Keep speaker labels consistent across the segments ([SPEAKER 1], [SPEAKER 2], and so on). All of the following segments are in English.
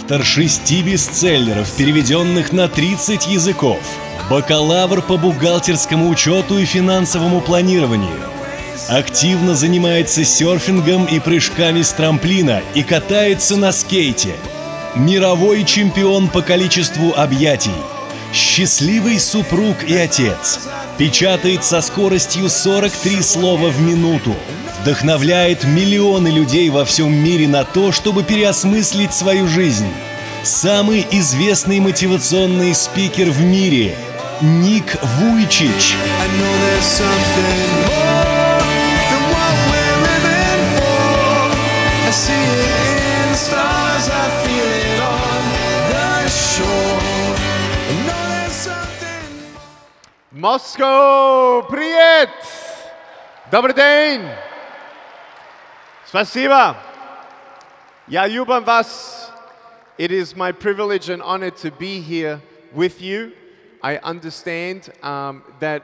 [SPEAKER 1] автор 6 бестселлеров, переведенных на 30 языков, бакалавр по бухгалтерскому учету и финансовому планированию. Активно занимается серфингом и прыжками с трамплина и катается на скейте. Мировой чемпион по количеству объятий. Счастливый супруг и отец. Печатает со скоростью 43 слова в минуту. Вдохновляет миллионы людей во всем мире на то, чтобы переосмыслить свою жизнь. Самый известный мотивационный спикер в мире – Ник Вуйчич.
[SPEAKER 2] Москва, привет! Добрый день! Спасибо! Я люблю вас. It is my privilege and honor to be here with you. I understand that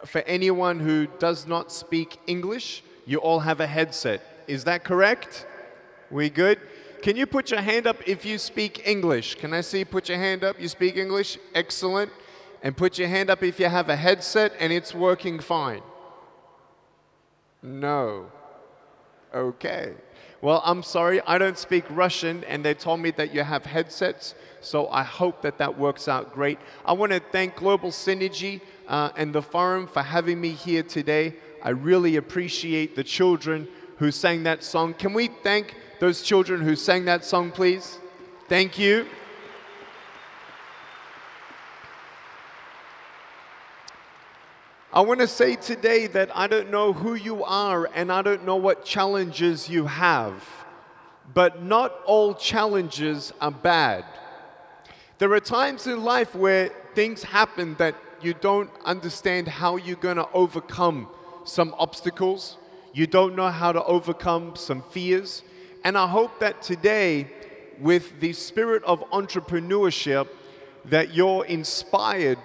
[SPEAKER 2] for anyone who does not speak English, you all have a headset. Is that correct? We good? Can you put your hand up if you speak English? Can I see? Put your hand up. You speak English? Excellent. And put your hand up if you have a headset and it's working fine. No. Okay. Well, I'm sorry, I don't speak Russian, and they told me that you have headsets, so I hope that that works out great. I want to thank Global Synergy and the forum for having me here today. I really appreciate the children who sang that song. Can we thank those children who sang that song, please? Thank you. I want to say today that I don't know who you are and I don't know what challenges you have, but not all challenges are bad. There are times in life where things happen that you don't understand how you're going to overcome some obstacles. You don't know how to overcome some fears. And I hope that today, with the spirit of entrepreneurship, that you're inspired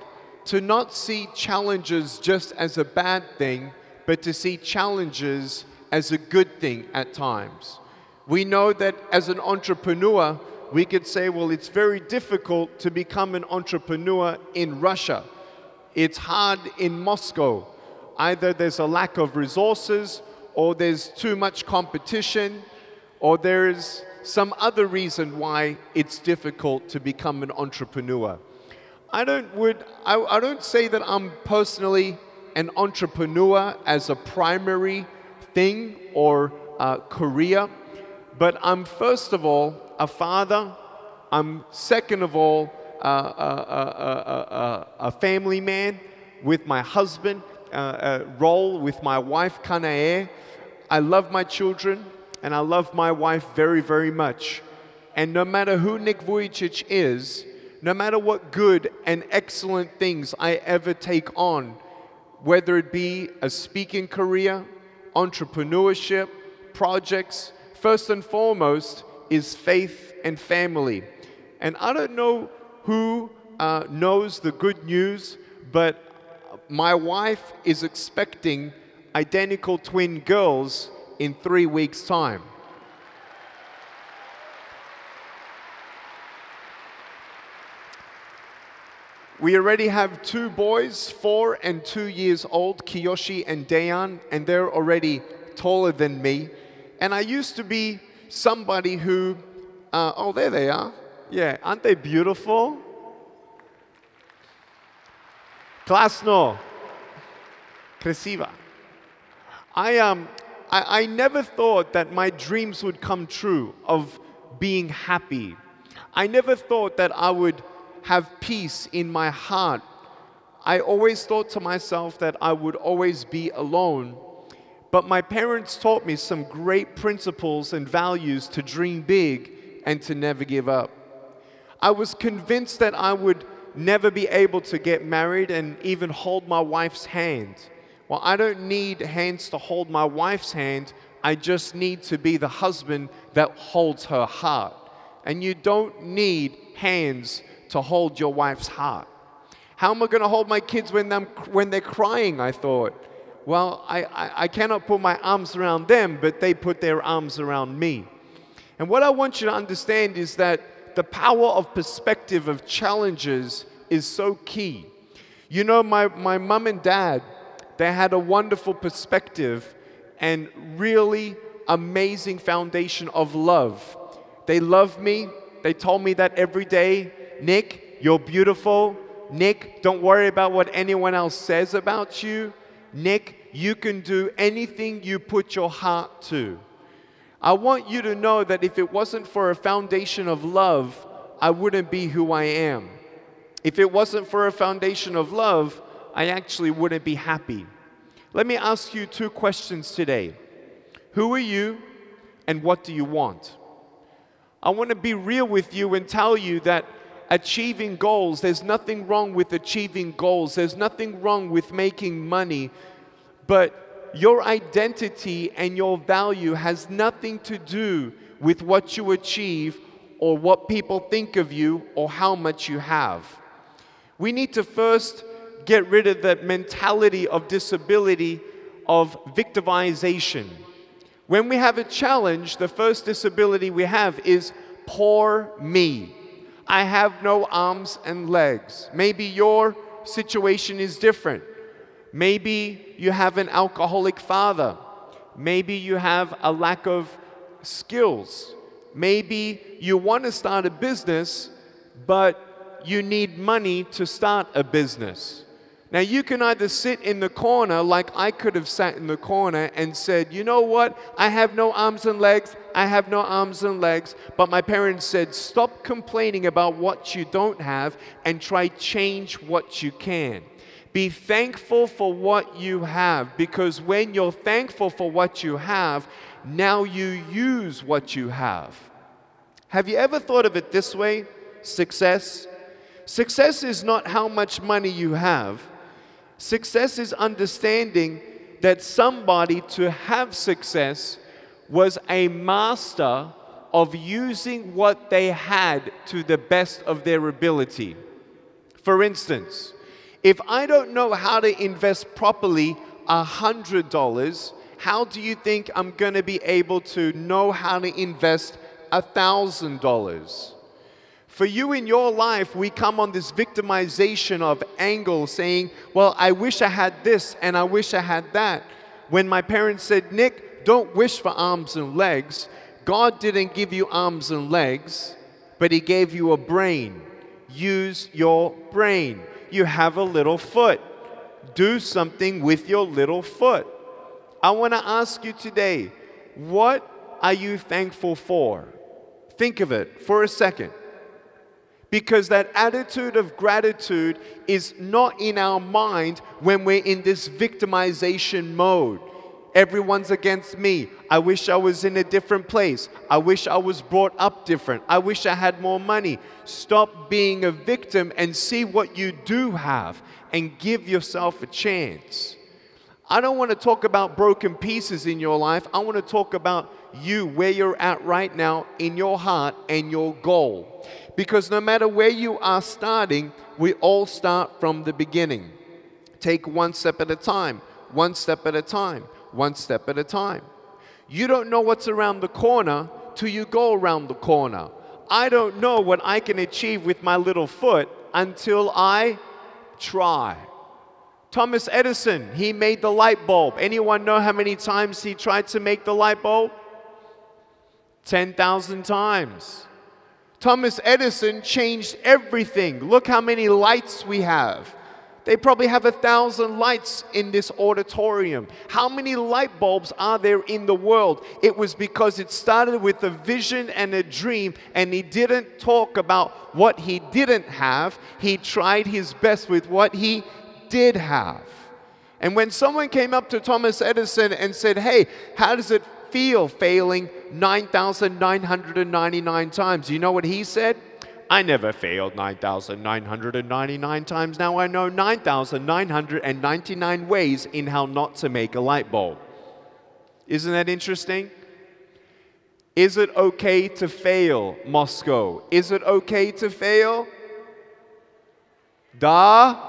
[SPEAKER 2] to not see challenges just as a bad thing, but to see challenges as a good thing at times. We know that as an entrepreneur, we could say, well, it's very difficult to become an entrepreneur in Russia. It's hard in Moscow. Either there's a lack of resources, or there's too much competition, or there's some other reason why it's difficult to become an entrepreneur. I don't say that I'm personally an entrepreneur as a primary thing or career, but I'm first of all a father. I'm second of all a family man with my husband, role with my wife Kanae. I love my children and I love my wife very, very much. And no matter who Nik Vujicic is, no matter what good and excellent things I ever take on, whether it be a speaking career, entrepreneurship, projects, first and foremost is faith and family. And I don't know who knows the good news, but my wife is expecting identical twin girls in 3 weeks' time. We already have 2 boys, 4 and 2 years old, Kiyoshi and Dayan, and they're already taller than me. And I used to be somebody who, oh, there they are. Yeah, aren't they beautiful? Klasno. Krasiva. I never thought that my dreams would come true of being happy. I never thought that I would have peace in my heart. I always thought to myself that I would always be alone. But my parents taught me some great principles and values to dream big and to never give up. I was convinced that I would never be able to get married and even hold my wife's hand. Well, I don't need hands to hold my wife's hand. I just need to be the husband that holds her heart. And you don't need hands to hold your wife's heart. How am I going to hold my kids when they're crying, I thought. Well, I cannot put my arms around them, but they put their arms around me. And what I want you to understand is that the power of perspective of challenges is so key. You know, my mom and dad, they had a wonderful perspective and really amazing foundation of love. They loved me. They told me that every day. Nick, you're beautiful. Nick, don't worry about what anyone else says about you. Nick, you can do anything you put your heart to. I want you to know that if it wasn't for a foundation of love, I wouldn't be who I am. If it wasn't for a foundation of love, I actually wouldn't be happy. Let me ask you two questions today. Who are you and what do you want? I want to be real with you and tell you that achieving goals, there's nothing wrong with achieving goals. There's nothing wrong with making money. But your identity and your value has nothing to do with what you achieve or what people think of you or how much you have. We need to first get rid of that mentality of disability, of victimization. When we have a challenge, the first disability we have is poor me. I have no arms and legs. Maybe your situation is different. Maybe you have an alcoholic father. Maybe you have a lack of skills. Maybe you want to start a business, but you need money to start a business. Now you can either sit in the corner like I could have sat in the corner and said, you know what, I have no arms and legs, I have no arms and legs, but my parents said, stop complaining about what you don't have and try change what you can. Be thankful for what you have, because when you're thankful for what you have, now you use what you have. Have you ever thought of it this way? Success? Success is not how much money you have. Success is understanding that somebody to have success was a master of using what they had to the best of their ability. For instance, if I don't know how to invest properly $100, how do you think I'm going to be able to know how to invest $1,000? For you in your life, we come on this victimization of angle saying, well, I wish I had this and I wish I had that. When my parents said, Nick, don't wish for arms and legs. God didn't give you arms and legs, but He gave you a brain. Use your brain. You have a little foot. Do something with your little foot. I want to ask you today, what are you thankful for? Think of it for a second. Because that attitude of gratitude is not in our mind when we're in this victimization mode. Everyone's against me. I wish I was in a different place. I wish I was brought up different. I wish I had more money. Stop being a victim and see what you do have and give yourself a chance. I don't want to talk about broken pieces in your life. I want to talk about you, where you're at right now in your heart and your goal. Because no matter where you are starting, we all start from the beginning. Take one step at a time, one step at a time, one step at a time. You don't know what's around the corner till you go around the corner. I don't know what I can achieve with my little foot until I try. Thomas Edison, he made the light bulb. Anyone know how many times he tried to make the light bulb? 10,000 times. Thomas Edison changed everything. Look how many lights we have. They probably have 1,000 lights in this auditorium. How many light bulbs are there in the world? It was because it started with a vision and a dream, and he didn't talk about what he didn't have. He tried his best with what he did have. And when someone came up to Thomas Edison and said, hey, how does it feel failing 9,999 times? You know what he said? I never failed 9,999 times. Now I know 9,999 ways in how not to make a light bulb. Isn't that interesting? Is it okay to fail, Moscow? Is it okay to fail? Da?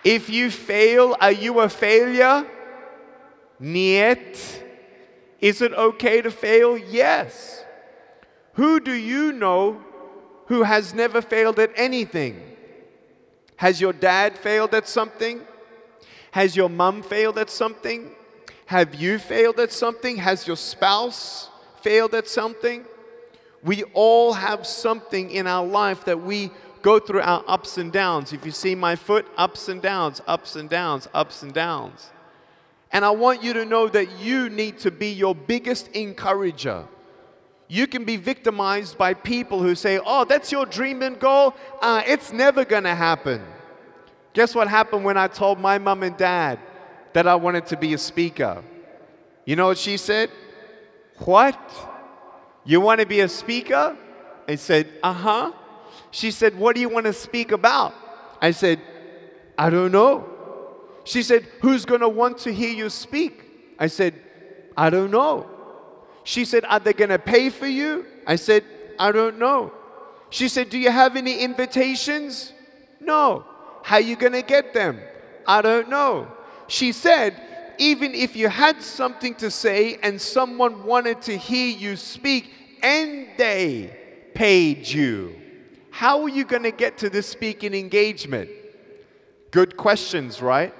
[SPEAKER 2] If you fail, are you a failure? Niet. Is it okay to fail? Yes. Who do you know who has never failed at anything? Has your dad failed at something? Has your mum failed at something? Have you failed at something? Has your spouse failed at something? We all have something in our life that we go through our ups and downs. If you see my foot, ups and downs, ups and downs, ups and downs. And I want you to know that you need to be your biggest encourager. You can be victimized by people who say, oh, that's your dream and goal. It's never going to happen. Guess what happened when I told my mom and dad that I wanted to be a speaker? You know what she said? What? You want to be a speaker? I said, uh-huh. She said, what do you want to speak about? I said, I don't know. She said, who's going to want to hear you speak? I said, I don't know. She said, are they going to pay for you? I said, I don't know. She said, do you have any invitations? No. How are you going to get them? I don't know. She said, even if you had something to say and someone wanted to hear you speak and they paid you, how are you going to get to this speaking engagement? Good questions, right?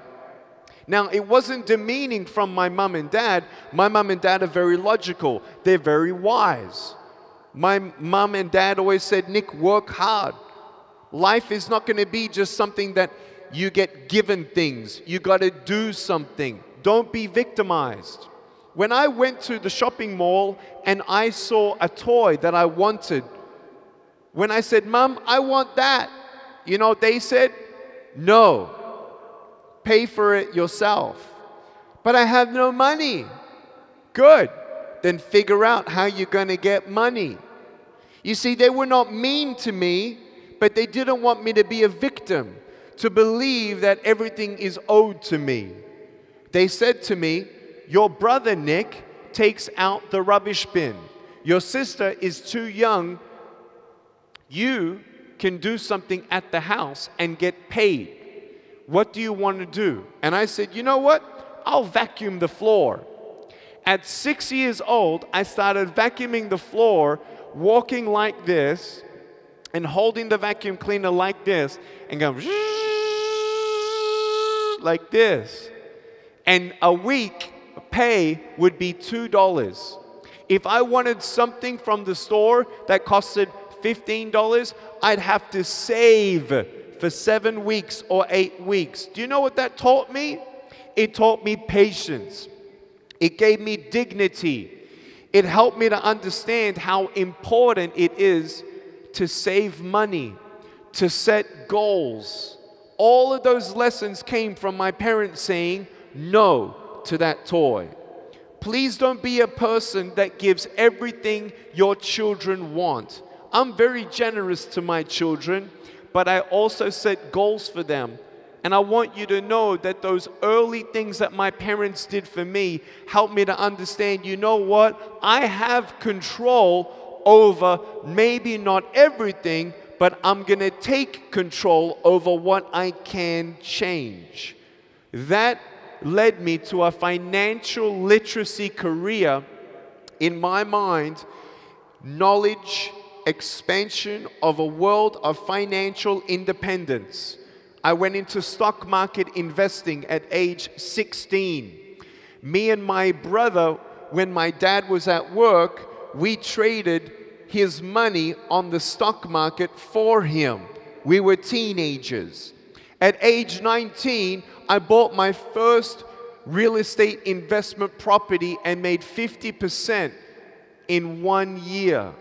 [SPEAKER 2] Now, it wasn't demeaning from my mum and dad. My mum and dad are very logical. They're very wise. My mum and dad always said, Nick, work hard. Life is not going to be just something that you get given things. You got to do something. Don't be victimized. When I went to the shopping mall and I saw a toy that I wanted, when I said, Mum, I want that, you know what they said? No. Pay for it yourself. But I have no money. Good. Then figure out how you're going to get money. You see, they were not mean to me, but they didn't want me to be a victim, to believe that everything is owed to me. They said to me, your brother Nick takes out the rubbish bin. Your sister is too young. You can do something at the house and get paid. What do you want to do? And I said, you know what? I'll vacuum the floor. At 6 years old, I started vacuuming the floor, walking like this, and holding the vacuum cleaner like this, and going like this. And a week pay would be $2. If I wanted something from the store that costed $15, I'd have to save for 7 weeks or 8 weeks. Do you know what that taught me? It taught me patience. It gave me dignity. It helped me to understand how important it is to save money, to set goals. All of those lessons came from my parents saying no to that toy. Please don't be a person that gives everything your children want. I'm very generous to my children, but I also set goals for them. And I want you to know that those early things that my parents did for me helped me to understand, you know what? I have control over maybe not everything, but I'm going to take control over what I can change. That led me to a financial literacy career. In my mind, knowledge, expansion of a world of financial independence. I went into stock market investing at age 16. Me and my brother, when my dad was at work, we traded his money on the stock market for him. We were teenagers. At age 19, I bought my first real estate investment property and made 50% in 1 year.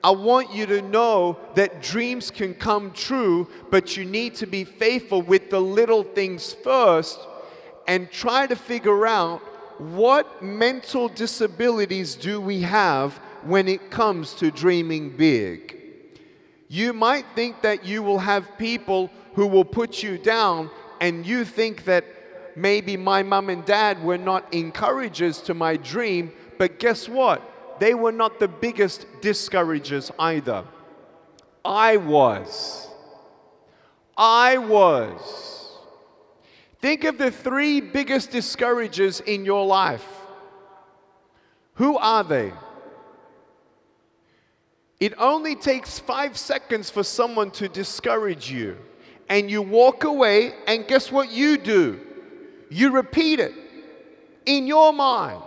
[SPEAKER 2] I want you to know that dreams can come true, but you need to be faithful with the little things first and try to figure out what mental disabilities do we have when it comes to dreaming big. You might think that you will have people who will put you down, and you think that maybe my mom and dad were not encouragers to my dream, but guess what? They were not the biggest discouragers either. I was. Think of the 3 biggest discouragers in your life. Who are they? It only takes 5 seconds for someone to discourage you. And you walk away, and guess what you do? You repeat it in your mind.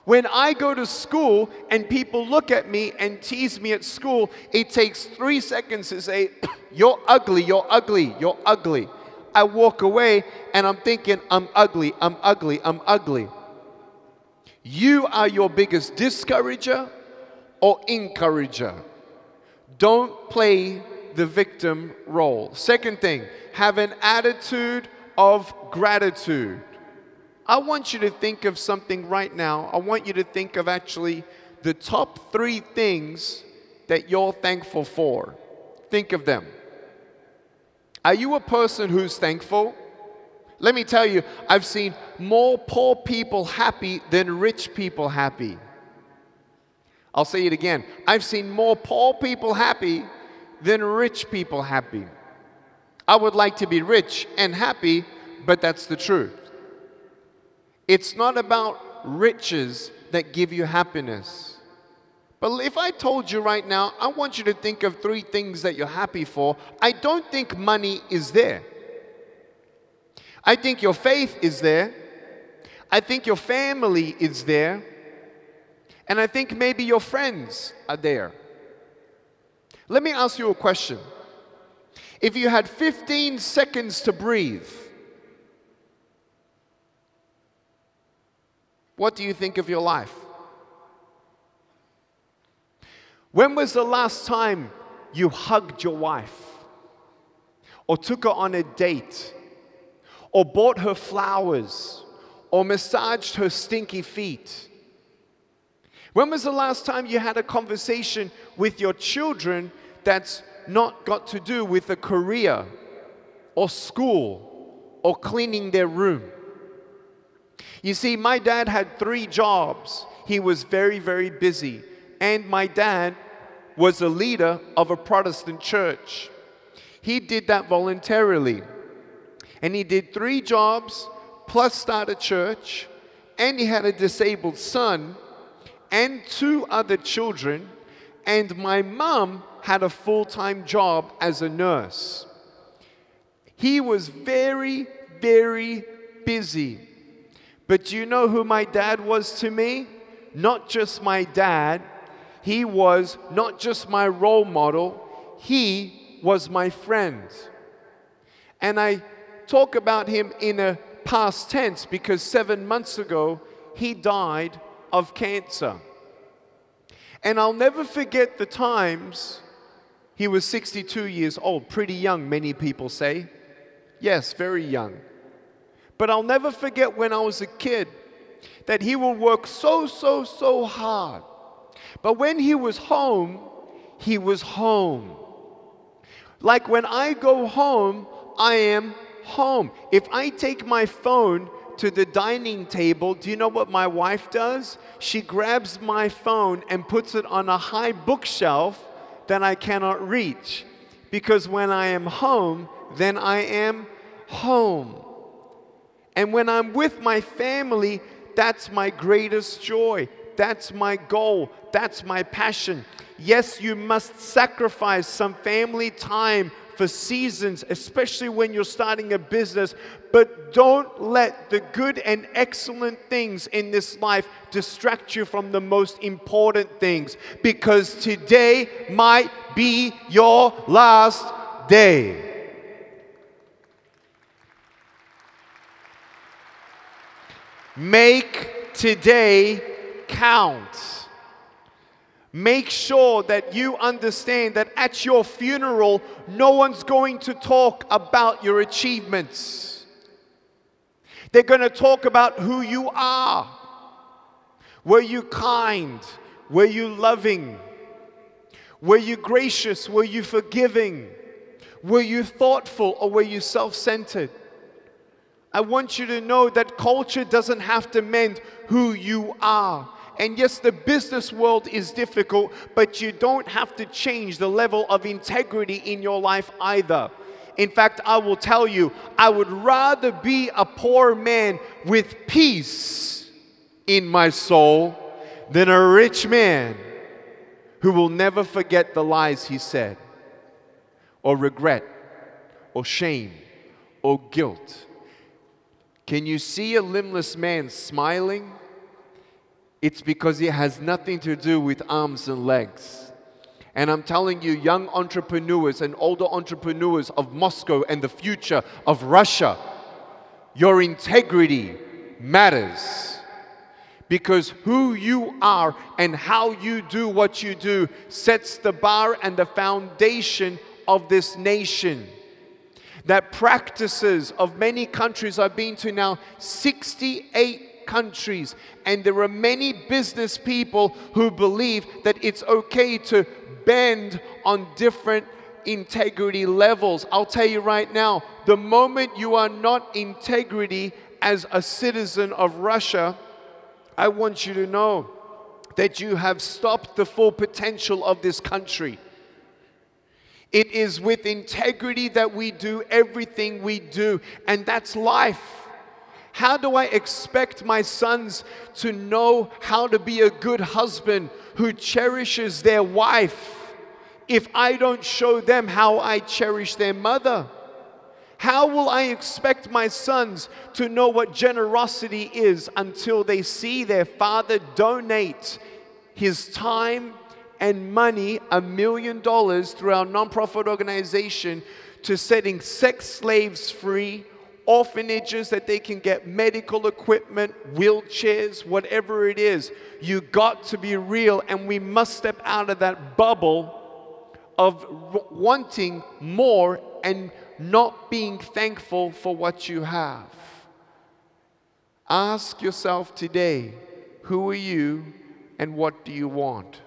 [SPEAKER 2] When I go to school and people look at me and tease me at school, it takes 3 seconds to say, you're ugly, you're ugly, you're ugly. I walk away and I'm thinking, I'm ugly, I'm ugly, I'm ugly. You are your biggest discourager or encourager. Don't play the victim role. Second thing, have an attitude of gratitude. I want you to think of something right now. I want you to think of actually the top 3 things that you're thankful for. Think of them. Are you a person who's thankful? Let me tell you, I've seen more poor people happy than rich people happy. I'll say it again. I've seen more poor people happy than rich people happy. I would like to be rich and happy, but that's the truth. It's not about riches that give you happiness. But if I told you right now, I want you to think of 3 things that you're happy for, I don't think money is there. I think your faith is there. I think your family is there. And I think maybe your friends are there. Let me ask you a question. If you had 15 seconds to breathe, what do you think of your life? When was the last time you hugged your wife? Or took her on a date? Or bought her flowers? Or massaged her stinky feet? When was the last time you had a conversation with your children that's not got to do with a career or school or cleaning their room? You see, my dad had 3 jobs. He was very, very busy. And my dad was a leader of a Protestant church. He did that voluntarily. And he did 3 jobs, plus start a church, and he had a disabled son, and 2 other children, and my mom had a full-time job as a nurse. He was very, very busy. But do you know who my dad was to me? Not just my dad. He was not just my role model. He was my friend. And I talk about him in a past tense because 7 months ago, he died of cancer. And I'll never forget the times. He was 62 years old, pretty young, many people say. Yes, very young. But I'll never forget when I was a kid that he would work so hard. But when he was home, he was home. Like when I go home, I am home. If I take my phone to the dining table, do you know what my wife does? She grabs my phone and puts it on a high bookshelf that I cannot reach. Because when I am home, then I am home. And when I'm with my family, that's my greatest joy. That's my goal. That's my passion. Yes, you must sacrifice some family time for seasons, especially when you're starting a business, but don't let the good and excellent things in this life distract you from the most important things, because today might be your last day. Make today count. Make sure that you understand that at your funeral, no one's going to talk about your achievements. They're going to talk about who you are. Were you kind? Were you loving? Were you gracious? Were you forgiving? Were you thoughtful, or were you self-centered? I want you to know that culture doesn't have to mend who you are. And yes, the business world is difficult, but you don't have to change the level of integrity in your life either. In fact, I will tell you, I would rather be a poor man with peace in my soul than a rich man who will never forget the lies he said, or regret, or shame, or guilt. Can you see a limbless man smiling? It's because he has nothing to do with arms and legs. And I'm telling you, young entrepreneurs and older entrepreneurs of Moscow and the future of Russia, your integrity matters. Because who you are and how you do what you do sets the bar and the foundation of this nation. That practices of many countries, I've been to now 68 countries, and there are many business people who believe that it's okay to bend on different integrity levels. I'll tell you right now, the moment you are not integrity as a citizen of Russia, I want you to know that you have stopped the full potential of this country. It is with integrity that we do everything we do, and that's life. How do I expect my sons to know how to be a good husband who cherishes their wife if I don't show them how I cherish their mother? How will I expect my sons to know what generosity is until they see their father donate his time and money, $1 million, through our nonprofit organization to setting sex slaves free, orphanages that they can get medical equipment, wheelchairs, whatever it is? You got to be real, and we must step out of that bubble of wanting more and not being thankful for what you have. Ask yourself today, who are you and what do you want?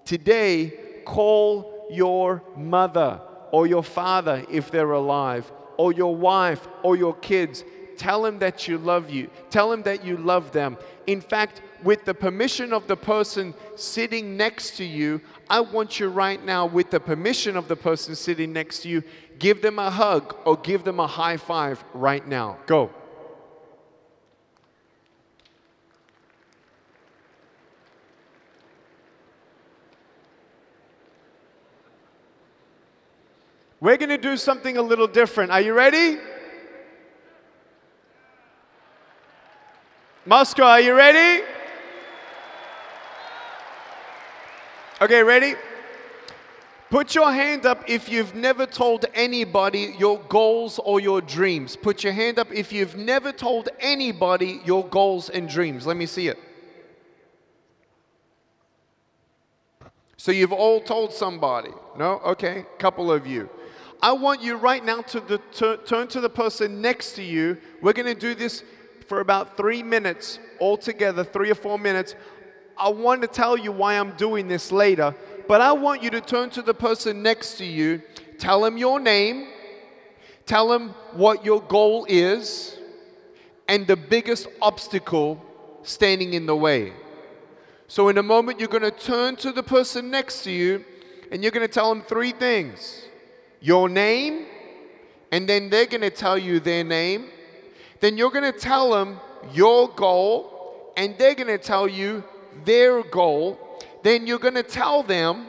[SPEAKER 2] Today, call your mother or your father if they're alive, or your wife or your kids. Tell them that you love you. Tell them that you love them. In fact, with the permission of the person sitting next to you, I want you right now, with the permission of the person sitting next to you, give them a hug or give them a high five right now. Go. We're going to do something a little different. Are you ready? Moscow, are you ready? Okay, ready? Put your hand up if you've never told anybody your goals or your dreams. Put your hand up if you've never told anybody your goals and dreams. Let me see it. So you've all told somebody? No? Okay, couple of you. I want you right now to turn to the person next to you. We're going to do this for about 3 minutes altogether, 3 or 4 minutes. I want to tell you why I'm doing this later, but I want you to turn to the person next to you, tell him your name, tell him what your goal is, and the biggest obstacle standing in the way. So in a moment, you're going to turn to the person next to you, and you're going to tell them 3 things. Your name, and then they're going to tell you their name. Then you're going to tell them your goal, and they're going to tell you their goal. Then you're going to tell them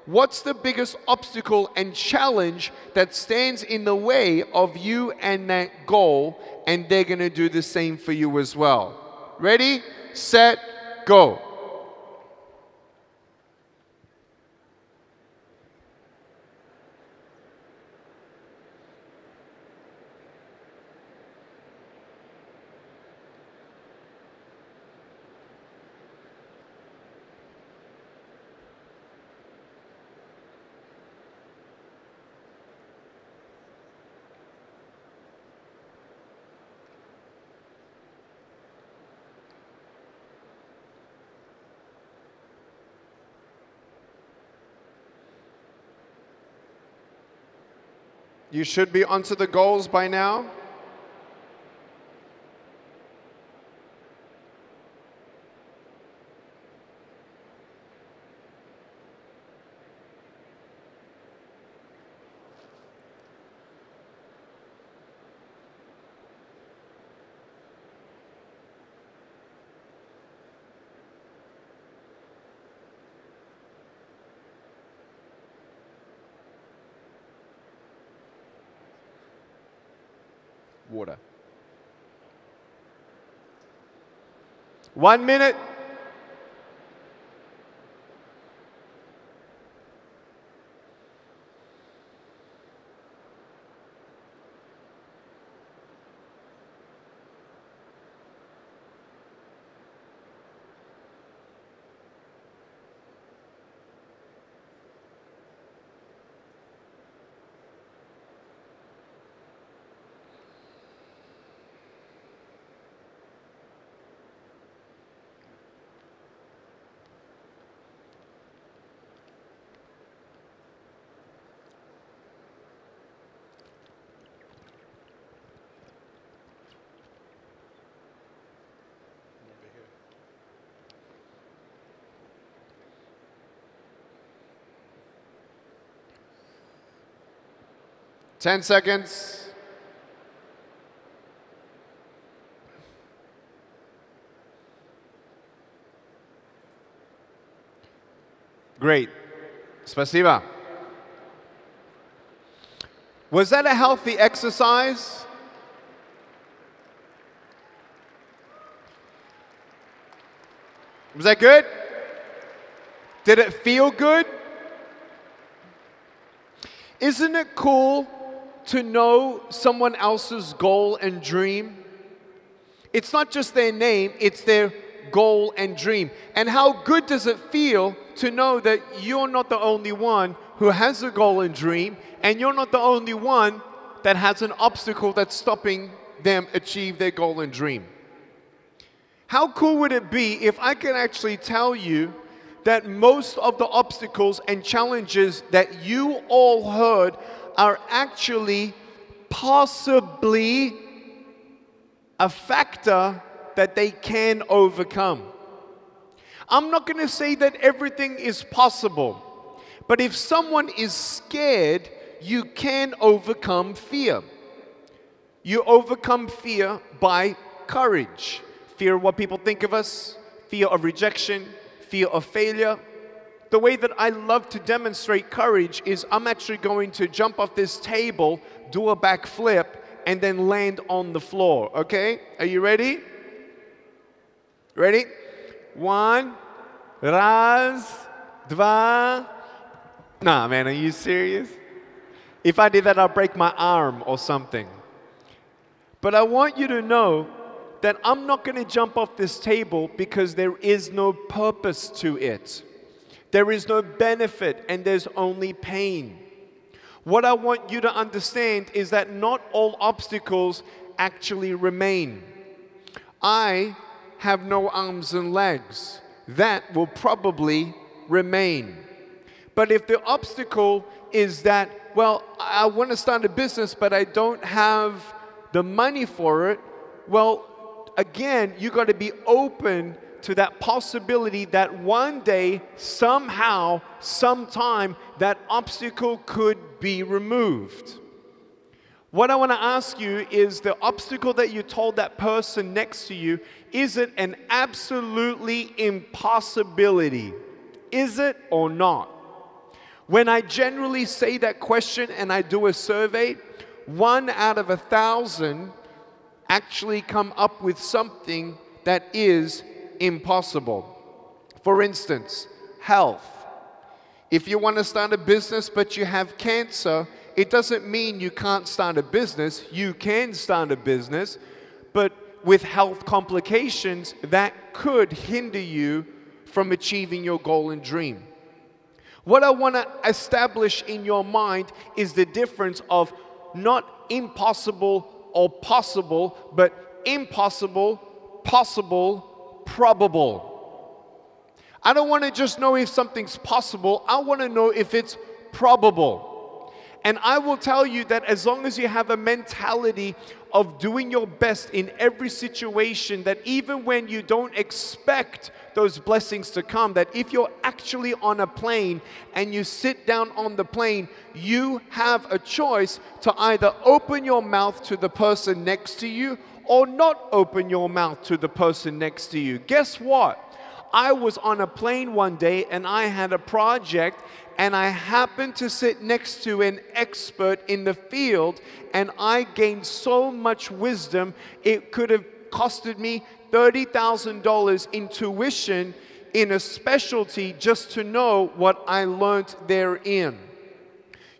[SPEAKER 2] what's the biggest obstacle and challenge that stands in the way of you and that goal, and they're going to do the same for you as well. Ready, set, go. You should be onto the goals by now. water. 1 minute. Ten seconds. Great. Спасибо. Was that a healthy exercise? Was that good? Did it feel good? Isn't it cool to know someone else's goal and dream? It's not just their name, it's their goal and dream. And how good does it feel to know that you're not the only one who has a goal and dream, and you're not the only one that has an obstacle that's stopping them achieve their goal and dream? How cool would it be if I could actually tell you that most of the obstacles and challenges that you all heard are actually possibly a factor that they can overcome? I'm not going to say that everything is possible, but if someone is scared, you can overcome fear. You overcome fear by courage. Fear of what people think of us, fear of rejection, fear of failure. The way that I love to demonstrate courage is I'm actually going to jump off this table, do a backflip, and then land on the floor, okay? Are you ready? Ready? 1, raz, dva. Nah, man, are you serious? If I did that, I'll break my arm or something. But I want you to know that I'm not going to jump off this table because there is no purpose to it. There is no benefit and there's only pain. What I want you to understand is that not all obstacles actually remain. I have no arms and legs. That will probably remain. But if the obstacle is that, well, I want to start a business, but I don't have the money for it, well, again, you got to be open to that possibility that one day, somehow, sometime, that obstacle could be removed. What I want to ask you is, the obstacle that you told that person next to you, is it an absolutely impossibility? Is it or not? When I generally say that question and I do a survey, 1 out of 1,000 actually come up with something that is impossible. For instance, health. If you want to start a business but you have cancer, it doesn't mean you can't start a business. You can start a business, but with health complications, that could hinder you from achieving your goal and dream. What I want to establish in your mind is the difference of not impossible or possible, but impossible, possible, probable. I don't want to just know if something's possible. I want to know if it's probable. And I will tell you that as long as you have a mentality of doing your best in every situation, that even when you don't expect those blessings to come, that if you're actually on a plane and you sit down on the plane, you have a choice to either open your mouth to the person next to you or not open your mouth to the person next to you. Guess what? I was on a plane one day and I had a project and I happened to sit next to an expert in the field and I gained so much wisdom, it could have costed me $30,000 in tuition in a specialty just to know what I learned therein.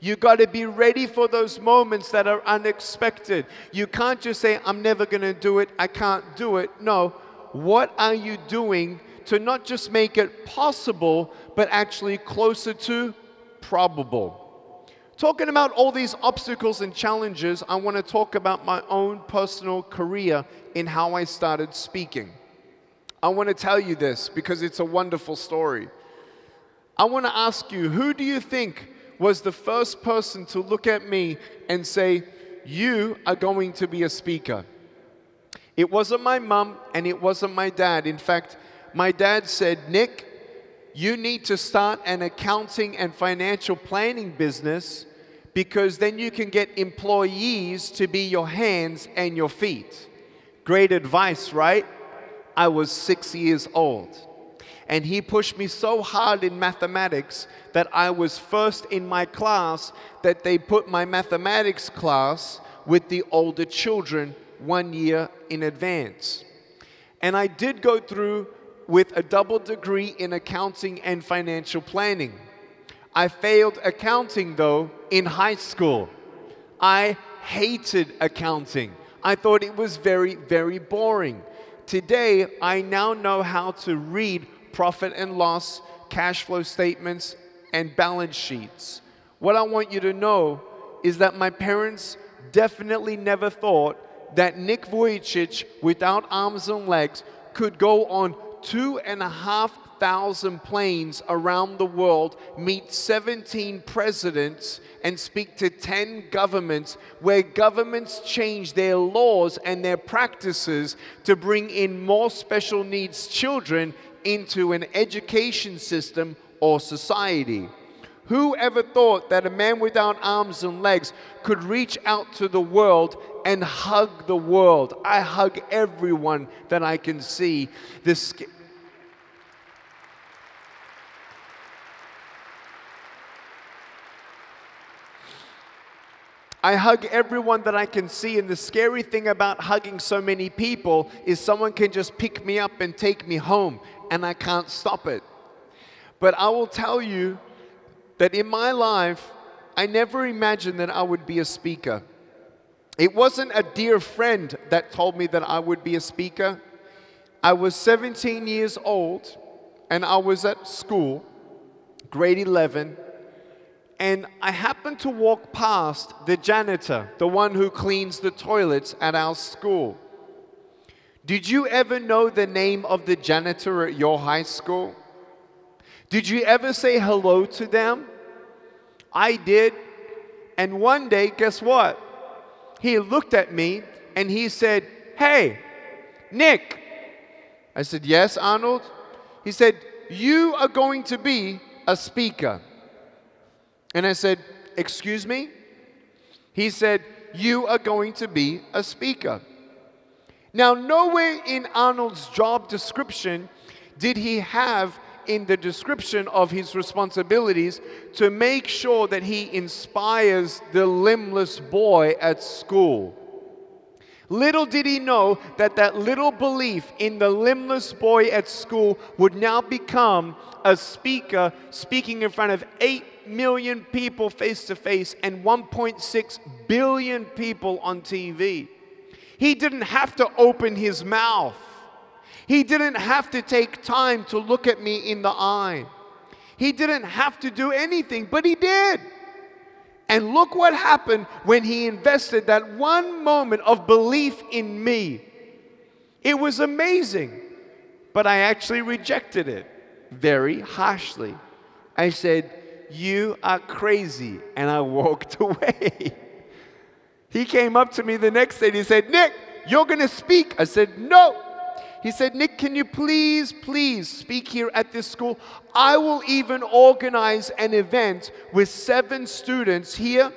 [SPEAKER 2] You got to be ready for those moments that are unexpected. You can't just say, I'm never going to do it, I can't do it. No, what are you doing to not just make it possible, but actually closer to probable? Talking about all these obstacles and challenges, I want to talk about my own personal career in how I started speaking. I want to tell you this because it's a wonderful story. I want to ask you, who do you think was the first person to look at me and say, you are going to be a speaker? It wasn't my mom and it wasn't my dad. In fact, my dad said, Nick, you need to start an accounting and financial planning business because then you can get employees to be your hands and your feet. Great advice, right? I was 6 years old. And he pushed me so hard in mathematics that I was first in my class, that they put my mathematics class with the older children 1 year in advance. And I did go through with a double degree in accounting and financial planning. I failed accounting though in high school. I hated accounting. I thought it was very, very boring. Today, I now know how to read profit and loss, cash flow statements, and balance sheets. What I want you to know is that my parents definitely never thought that Nik Vujicic, without arms and legs, could go on 2,500 planes around the world, meet 17 presidents, and speak to 10 governments, where governments change their laws and their practices to bring in more special needs children into an education system or society. Who ever thought that a man without arms and legs could reach out to the world and hug the world? I hug everyone that I can see. I hug everyone that I can see, and the scary thing about hugging so many people is someone can just pick me up and take me home, and I can't stop it. But I will tell you that in my life, I never imagined that I would be a speaker. It wasn't a dear friend that told me that I would be a speaker. I was 17 years old, and I was at school, grade 11, and I happened to walk past the janitor, the one who cleans the toilets at our school. Did you ever know the name of the janitor at your high school? Did you ever say hello to them? I did. And one day, guess what? He looked at me and he said, "Hey, Nick." I said, "Yes, Arnold?" He said, "You are going to be a speaker." And I said, "Excuse me?" He said, "You are going to be a speaker." Now, nowhere in Arnold's job description did he have in the description of his responsibilities to make sure that he inspires the limbless boy at school. Little did he know that that little belief in the limbless boy at school would now become a speaker, speaking in front of 8 million people face to face and 1.6 billion people on TV. He didn't have to open his mouth. He didn't have to take time to look at me in the eye. He didn't have to do anything, but he did. And look what happened when he invested that one moment of belief in me. It was amazing, but I actually rejected it very harshly. I said, "You are crazy," and I walked away. He came up to me the next day and he said, "Nick, you're going to speak." I said, "No." He said, "Nick, can you please speak here at this school? I will even organize an event with 7 students here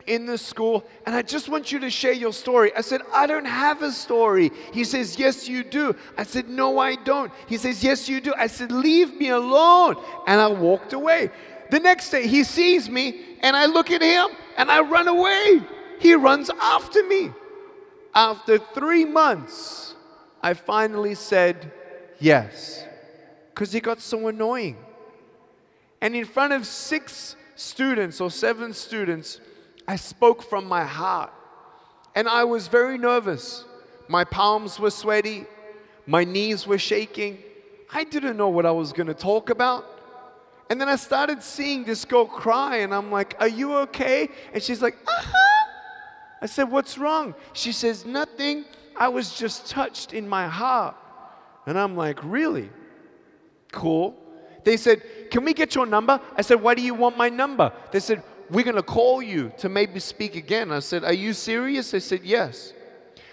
[SPEAKER 2] in the school, and I just want you to share your story. I said, I don't have a story. He says, yes, you do. I said, no, I don't. He says, yes, you do. I said, leave me alone. And I walked away. The next day, he sees me, and I look at him, and I run away. He runs after me. After 3 months, I finally said yes, because he got so annoying. And in front of 6 students or 7 students, I spoke from my heart. And I was very nervous. My palms were sweaty. My knees were shaking. I didn't know what I was going to talk about. And then I started seeing this girl cry, and I'm like, are you okay? And she's like, uh-huh. I said, what's wrong? She says, nothing. I was just touched in my heart. And I'm like, really? Cool. They said, can we get your number? I said, why do you want my number? They said, we're going to call you to maybe speak again. I said, are you serious? They said, yes.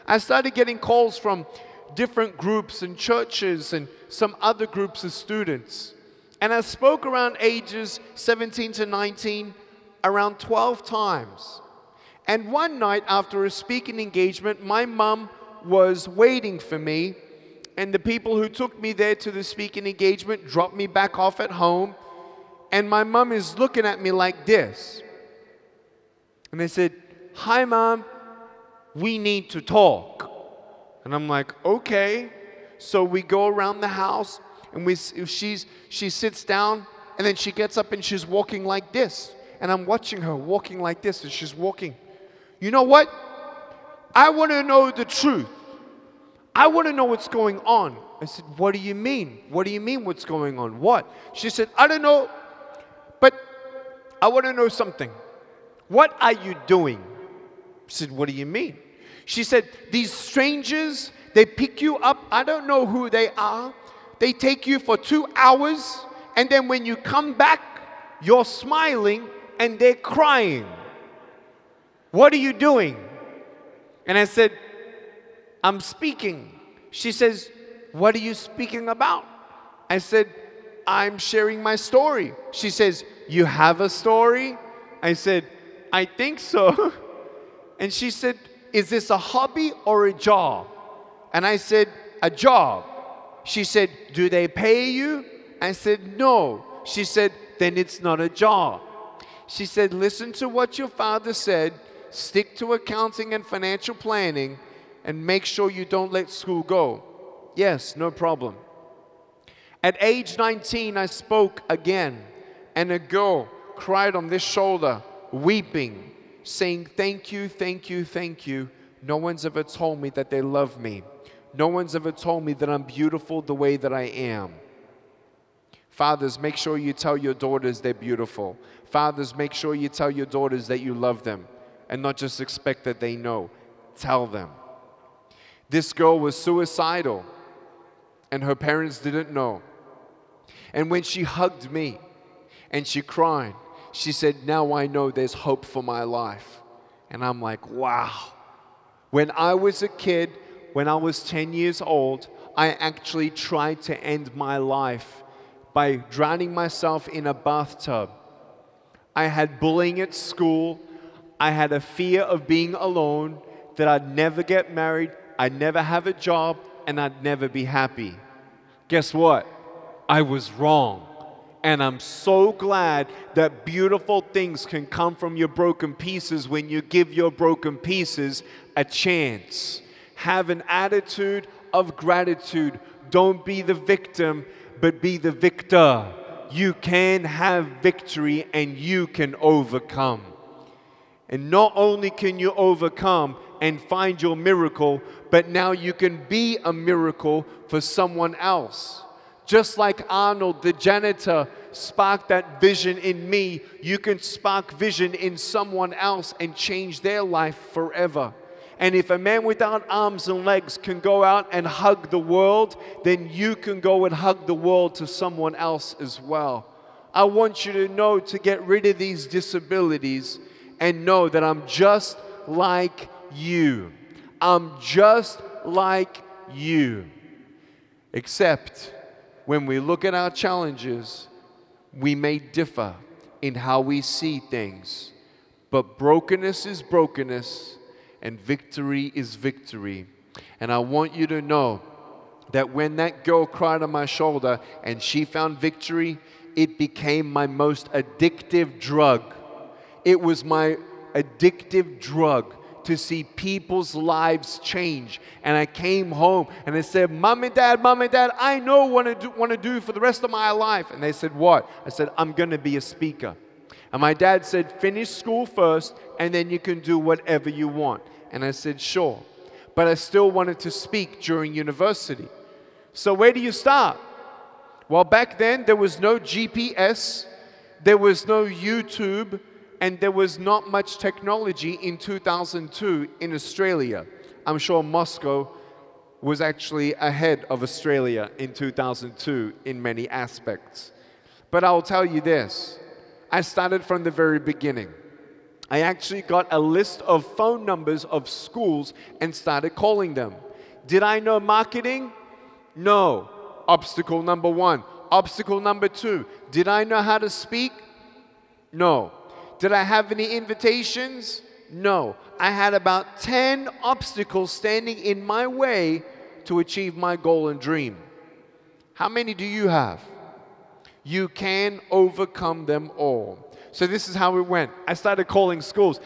[SPEAKER 2] I started getting calls from different groups and churches and some other groups of students. And I spoke around ages 17 to 19 around 12 times. And one night after a speaking engagement, my mom was waiting for me, and the people who took me there to the speaking engagement dropped me back off at home, and my mom is looking at me like this. And they said, hi, Mom, we need to talk. And I'm like, okay. So we go around the house, and she sits down, and then she gets up and she's walking like this. And I'm watching her walking like this, and she's walking. You know what? I want to know the truth. I want to know what's going on. I said, what do you mean? What do you mean what's going on? What? She said, I don't know, but I want to know something. What are you doing? I said, what do you mean? She said, these strangers, they pick you up. I don't know who they are. They take you for 2 hours, and then when you come back, you're smiling and they're crying. What are you doing? And I said, I'm speaking. She says, what are you speaking about? I said, I'm sharing my story. She says, you have a story? I said, I think so. And she said, is this a hobby or a job? And I said, a job. She said, do they pay you? I said, no. She said, then it's not a job. She said, listen to what your father said. Stick to accounting and financial planning, and make sure you don't let school go. Yes, no problem. At age 19, I spoke again, and a girl cried on this shoulder, weeping, saying, thank you, thank you, thank you. No one's ever told me that they love me. No one's ever told me that I'm beautiful the way that I am. Fathers, make sure you tell your daughters they're beautiful. Fathers, make sure you tell your daughters that you love them, and not just expect that they know. Tell them. This girl was suicidal, and her parents didn't know. And when she hugged me and she cried, she said, now I know there's hope for my life. And I'm like, wow. When I was a kid, when I was 10 years old, I actually tried to end my life by drowning myself in a bathtub. I had bullying at school. I had a fear of being alone, that I'd never get married, I'd never have a job, and I'd never be happy. Guess what? I was wrong. And I'm so glad that beautiful things can come from your broken pieces when you give your broken pieces a chance. Have an attitude of gratitude. Don't be the victim, but be the victor. You can have victory, and you can overcome. And not only can you overcome and find your miracle, but now you can be a miracle for someone else. Just like Arnold, the janitor, sparked that vision in me, you can spark vision in someone else and change their life forever. And if a man without arms and legs can go out and hug the world, then you can go and hug the world to someone else as well. I want you to know to get rid of these disabilities and know that I'm just like you. I'm just like you. Except when we look at our challenges, we may differ in how we see things. But brokenness is brokenness, and victory is victory. And I want you to know that when that girl cried on my shoulder and she found victory, it became my most addictive drug. It was my addictive drug to see people's lives change. And I came home and I said, Mom and Dad, I know what I want to do for the rest of my life. And they said, what? I said, I'm going to be a speaker. And my dad said, finish school first and then you can do whatever you want. And I said, sure. But I still wanted to speak during university. So where do you start? Well, back then there was no GPS, there was no YouTube, and there was not much technology in 2002 in Australia. I'm sure Moscow was actually ahead of Australia in 2002 in many aspects. But I'll tell you this, I started from the very beginning. I actually got a list of phone numbers of schools and started calling them. Did I know marketing? No. Obstacle number one. Obstacle number two. Did I know how to speak? No. Did I have any invitations? No. I had about 10 obstacles standing in my way to achieve my goal and dream. How many do you have? You can overcome them all. So this is how it went. I started calling schools.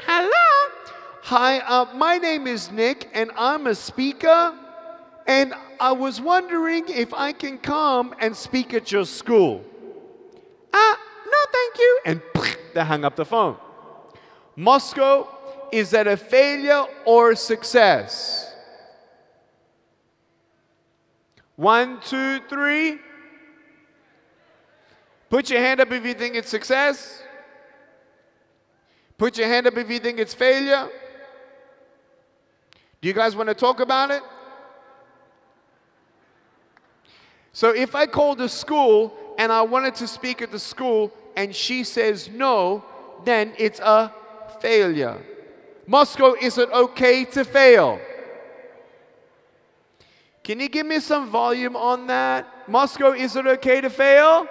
[SPEAKER 2] Hello. Hi, my name is Nick and I'm a speaker and I was wondering if I can come and speak at your school. No thank you. And they hung up the phone. Moscow, is that a failure or a success? 1, 2, 3. Put your hand up if you think it's success. Put your hand up if you think it's failure. Do you guys want to talk about it? So if I called a school and I wanted to speak at the school and she says no, then it's a failure. Moscow, is it okay to fail? Can you give me some volume on that? Moscow, is it okay to fail?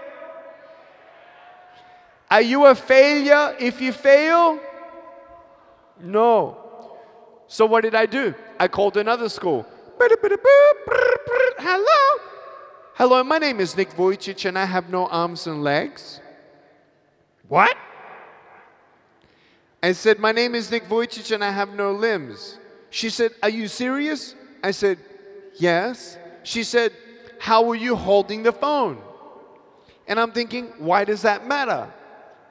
[SPEAKER 2] Are you a failure if you fail? No. So what did I do? I called another school. Hello? Hello, my name is Nik Vujicic and I have no arms and legs. What? I said, my name is Nik Vujicic and I have no limbs. She said, are you serious? I said, yes. She said, how were you holding the phone? And I'm thinking, why does that matter?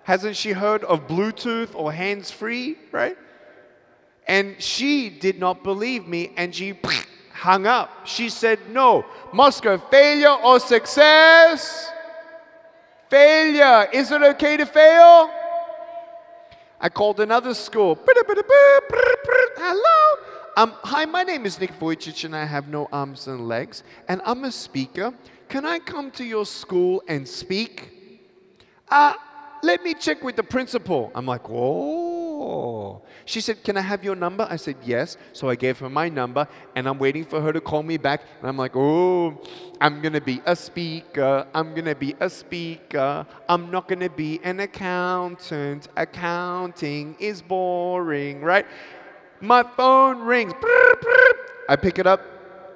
[SPEAKER 2] Hasn't she heard of Bluetooth or hands-free, right? And she did not believe me and she hung up. She said, no. Moscow, failure or success? Failure. Is it okay to fail? I called another school. Hello. Hi, my name is Nik Vujicic and I have no arms and legs and I'm a speaker. Can I come to your school and speak? Let me check with the principal. I'm like, whoa. She said, can I have your number? I said, yes. So I gave her my number and I'm waiting for her to call me back. And I'm like, oh, I'm going to be a speaker. I'm going to be a speaker. I'm not going to be an accountant. Accounting is boring, right? My phone rings. I pick it up.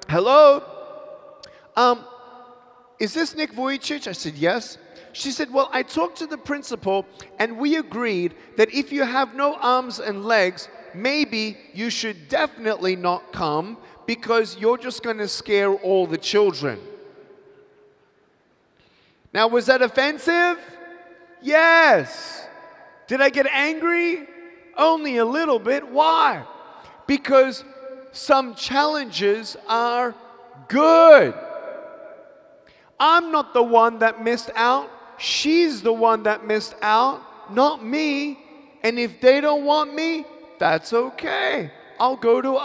[SPEAKER 2] Hello? Is this Nik Vujicic? I said, yes. She said, well, I talked to the principal and we agreed that if you have no arms and legs, maybe you should definitely not come because you're just going to scare all the children. Now, was that offensive? Yes. Did I get angry? Only a little bit. Why? Because some challenges are good. I'm not the one that missed out. She's the one that missed out, not me. And if they don't want me, that's okay. I'll go to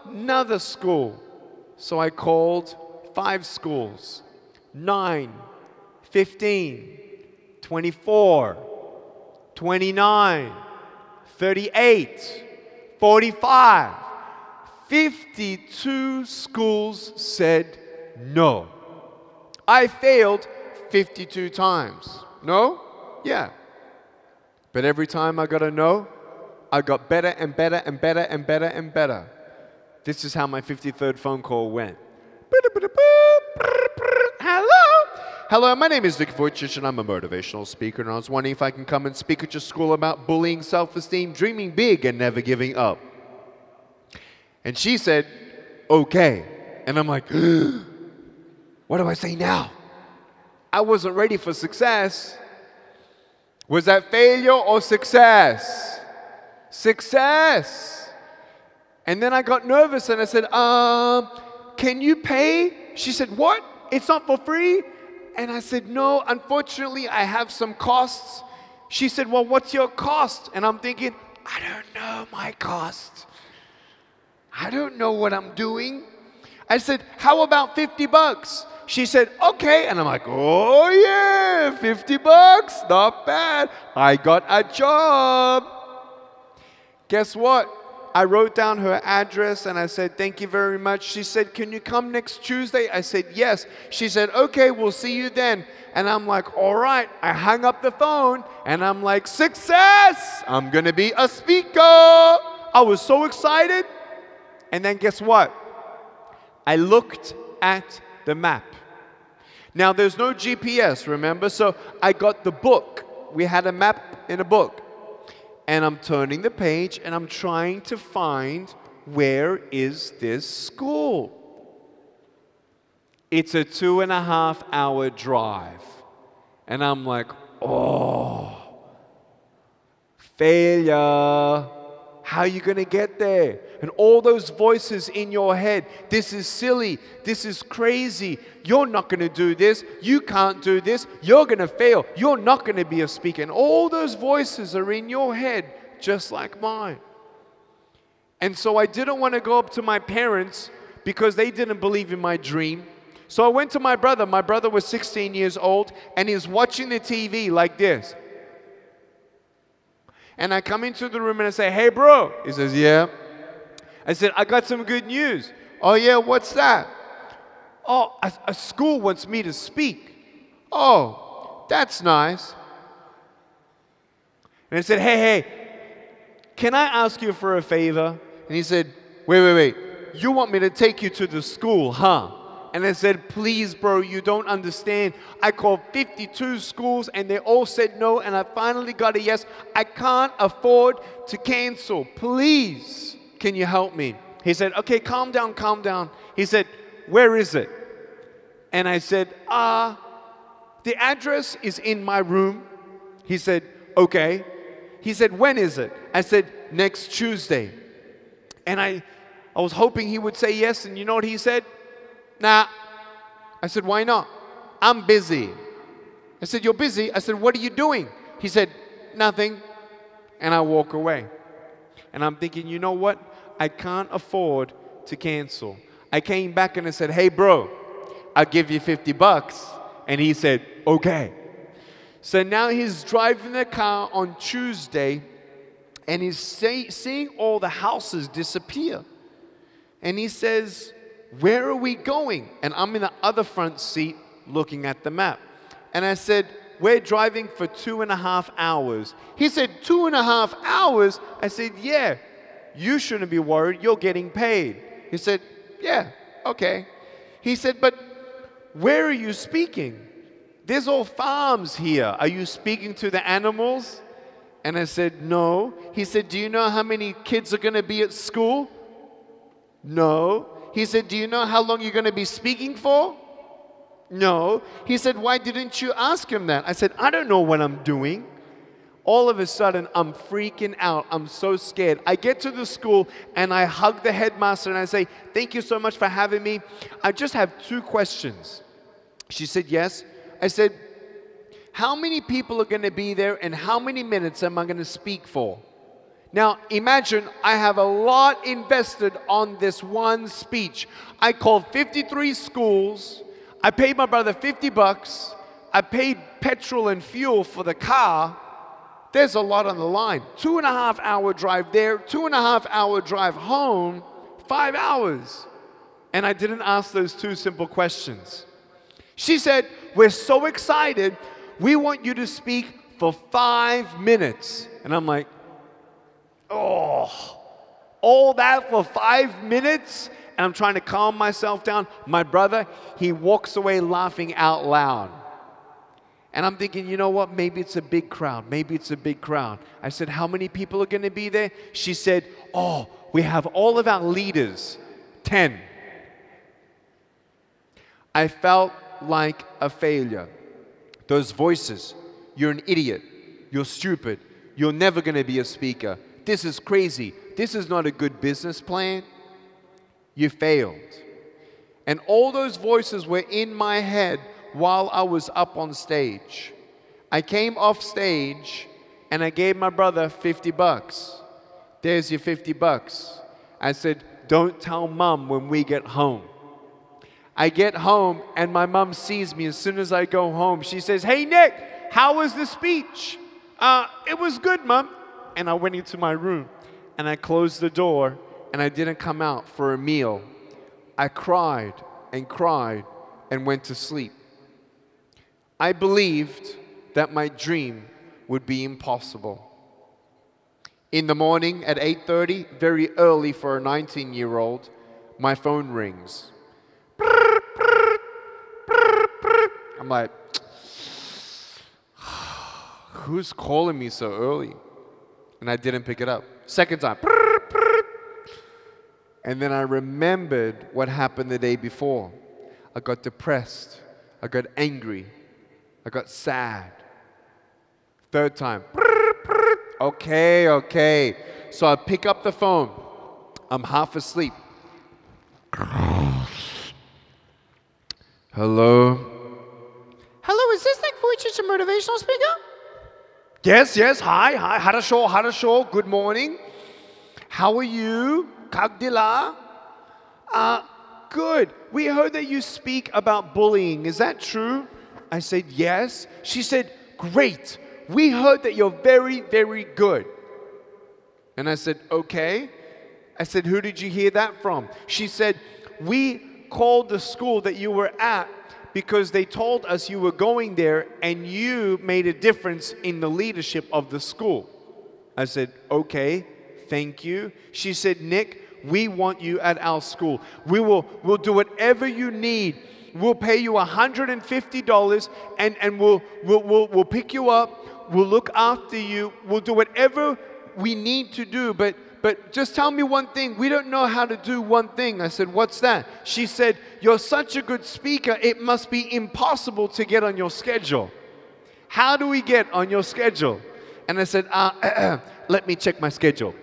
[SPEAKER 2] another school. So I called 5 schools, 9, 15, 24, 29, 38, 45, 52 schools said no. I failed 52 times. No? Yeah. But every time I got a no, I got better and better and better and better and better. This is how my 53rd phone call went. Hello? Hello, my name is Nik Vouchich and I'm a motivational speaker, and I was wondering if I can come and speak at your school about bullying, self-esteem, dreaming big and never giving up. And she said, okay. And I'm like, what do I say now? I wasn't ready for success. Was that failure or success? Success. And then I got nervous and I said, can you pay? She said, what? It's not for free? And I said, no, unfortunately, I have some costs. She said, well, what's your cost? And I'm thinking, I don't know my cost. I don't know what I'm doing. I said, how about 50 bucks? She said, okay. And I'm like, oh yeah, 50 bucks, not bad. I got a job. Guess what? I wrote down her address and I said, thank you very much. She said, can you come next Tuesday? I said, yes. She said, okay, we'll see you then. And I'm like, all right. I hung up the phone and I'm like, success! I'm gonna be a speaker. I was so excited. And then guess what? I looked at the map. Now there's no GPS, remember? So I got the book. We had a map in a book. And I'm turning the page and I'm trying to find, where is this school? It's a 2.5-hour drive. And I'm like, oh, failure. How are you going to get there? And all those voices in your head, this is silly, this is crazy, you're not going to do this, you can't do this, you're going to fail, you're not going to be a speaker. And all those voices are in your head, just like mine. And so I didn't want to go up to my parents because they didn't believe in my dream. So I went to my brother. My brother was 16 years old and he's watching the TV like this. And I come into the room and I say, hey bro. He says, yeah. I said, I got some good news. Oh yeah, what's that? Oh, a school wants me to speak. Oh, that's nice. And I said, hey, can I ask you for a favor? And he said, wait. You want me to take you to the school, huh? And I said, please, bro, you don't understand. I called 52 schools and they all said no, and I finally got a yes. I can't afford to cancel. Please, can you help me? He said, okay, calm down, calm down. He said, where is it? And I said, the address is in my room. He said, okay. He said, when is it? I said, next Tuesday. And I was hoping he would say yes, and you know what he said? Nah. I said, why not? I'm busy. I said, you're busy? I said, what are you doing? He said, nothing. And I walk away. And I'm thinking, you know what? I can't afford to cancel. I came back and I said, hey bro, I'll give you 50 bucks. And he said, okay. So now he's driving the car on Tuesday and he's seeing all the houses disappear. And he says, where are we going? And I'm in the other front seat looking at the map. And I said, we're driving for 2.5 hours. He said, 2.5 hours? I said, yeah, you shouldn't be worried. You're getting paid. He said, yeah, okay. He said, but where are you speaking? There's all farms here. Are you speaking to the animals? And I said, no. He said, do you know how many kids are going to be at school? No. He said, do you know how long you're going to be speaking for? No. He said, why didn't you ask him that? I said, I don't know what I'm doing. All of a sudden, I'm freaking out. I'm so scared. I get to the school and I hug the headmaster and I say, thank you so much for having me. I just have 2 questions. She said, yes. I said, how many people are going to be there and how many minutes am I going to speak for? Now, imagine I have a lot invested on this one speech. I called 53 schools. I paid my brother 50 bucks. I paid petrol and fuel for the car. There's a lot on the line. 2.5-hour drive there, 2.5-hour drive home, 5 hours. And I didn't ask those 2 simple questions. She said, we're so excited. We want you to speak for 5 minutes. And I'm like, oh, all that for 5 minutes? And I'm trying to calm myself down. My brother, he walks away laughing out loud. And I'm thinking, you know what? Maybe it's a big crowd. Maybe it's a big crowd. I said, how many people are going to be there? She said, oh, we have all of our leaders, 10. I felt like a failure. Those voices, you're an idiot, you're stupid, you're never going to be a speaker. This is crazy. This is not a good business plan. You failed. And all those voices were in my head while I was up on stage. I came off stage and I gave my brother 50 bucks. There's your 50 bucks. I said, don't tell mom when we get home. I get home and my mom sees me as soon as I go home. She says, hey Nick, how was the speech? It was good, mom. And I went into my room and I closed the door and I didn't come out for a meal. I cried and went to sleep. I believed that my dream would be impossible. In the morning at 8:30, very early for a 19-year-old, my phone rings. I'm like, who's calling me so early? And I didn't pick it up. Second time. And then I remembered what happened the day before. I got depressed. I got angry. I got sad. Third time. Okay. So I pick up the phone. I'm half asleep. Hello?
[SPEAKER 3] Hello, is this Nik Vujicic, a motivational speaker?
[SPEAKER 2] Yes. Hi. Harasho. Good morning. How are you? Как дела? Good. We heard that you speak about bullying. Is that true? I said, yes. She said, great. We heard that you're very, very good. And I said, okay. I said, who did you hear that from? She said, we called the school that you were at because they told us you were going there and you made a difference in the leadership of the school. I said, okay, thank you. She said, Nick, we want you at our school. We'll do whatever you need. We'll pay you $150 and we'll pick you up. We'll look after you. We'll do whatever we need to do. But just tell me one thing. We don't know how to do one thing. I said, what's that? She said, you're such a good speaker, it must be impossible to get on your schedule. How do we get on your schedule? And I said, let me check my schedule.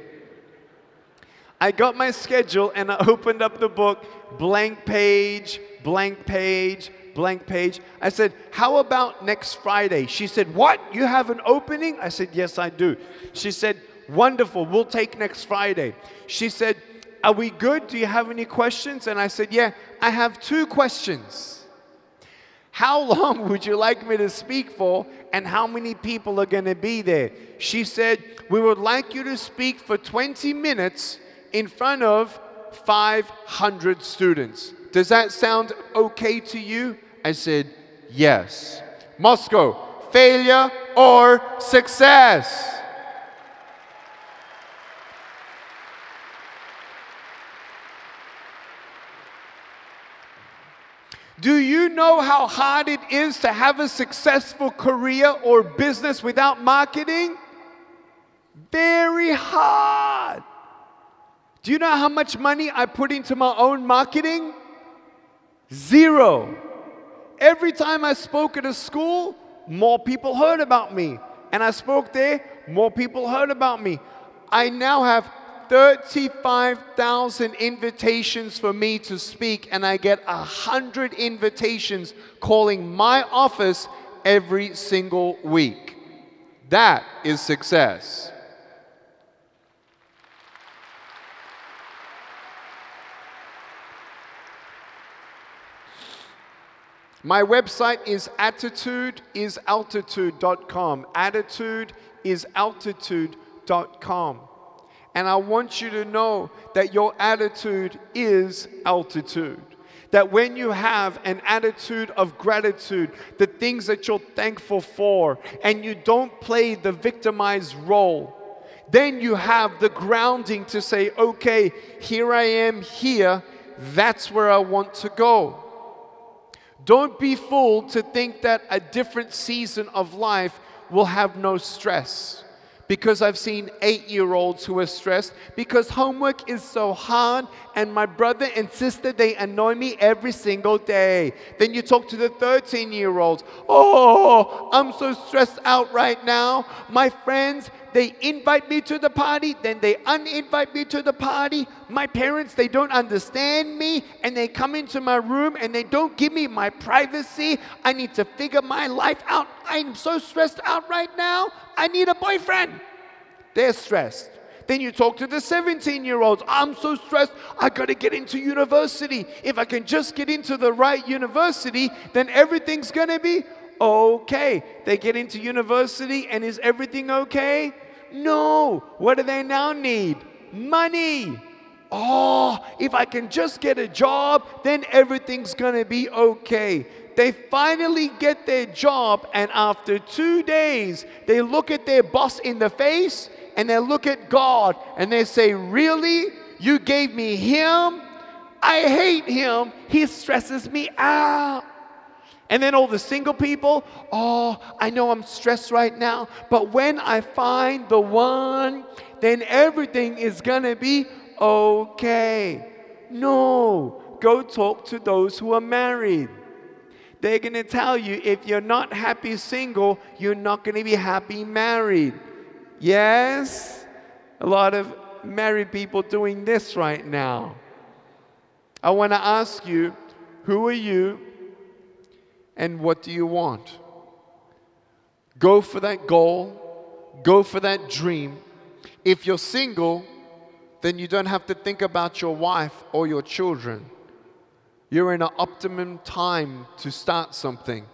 [SPEAKER 2] I got my schedule and I opened up the book, blank page, blank page, blank page. I said, how about next Friday? She said, what? You have an opening? I said, yes, I do. She said, wonderful, we'll take next Friday. She said, are we good? Do you have any questions? And I said, yeah, I have 2 questions. How long would you like me to speak for and how many people are going to be there? She said, we would like you to speak for 20 minutes in front of 500 students. Does that sound okay to you? I said, yes. Moscow, failure or success? Do you know how hard it is to have a successful career or business without marketing? Very hard. Do you know how much money I put into my own marketing? 0. Every time I spoke at a school, more people heard about me. And I spoke there, more people heard about me. I now have 35,000 invitations for me to speak, and I get 100 invitations calling my office every single week. That is success. My website is attitudeisaltitude.com. Attitudeisaltitude.com. And I want you to know that your attitude is altitude. that when you have an attitude of gratitude, the things that you're thankful for, and you don't play the victimized role, then you have the grounding to say, okay, here I am here, that's where I want to go. Don't be fooled to think that a different season of life will have no stress. Because I've seen 8-year-olds who are stressed because homework is so hard and my brother and sister, they annoy me every single day. Then you talk to the 13-year-olds. Oh, I'm so stressed out right now. My friends, they invite me to the party, then they uninvite me to the party. My parents, they don't understand me and they come into my room and they don't give me my privacy. I need to figure my life out. I'm so stressed out right now. I need a boyfriend. They're stressed. Then you talk to the 17-year-olds. I'm so stressed. I got to get into university. If I can just get into the right university, then everything's going to be okay. They get into university and is everything okay? No. What do they now need? Money. Oh, if I can just get a job, then everything's going to be okay. They finally get their job, and after 2 days, they look at their boss in the face, and they look at God, and they say, really? You gave me him? I hate him. He stresses me out. And then all the single people, oh, I know I'm stressed right now, but when I find the one, then everything is going to be okay. No, go talk to those who are married. They're going to tell you if you're not happy single, you're not going to be happy married. Yes? A lot of married people doing this right now. I want to ask you, who are you and what do you want? Go for that goal. Go for that dream. If you're single, then you don't have to think about your wife or your children. You're in an optimum time to start something.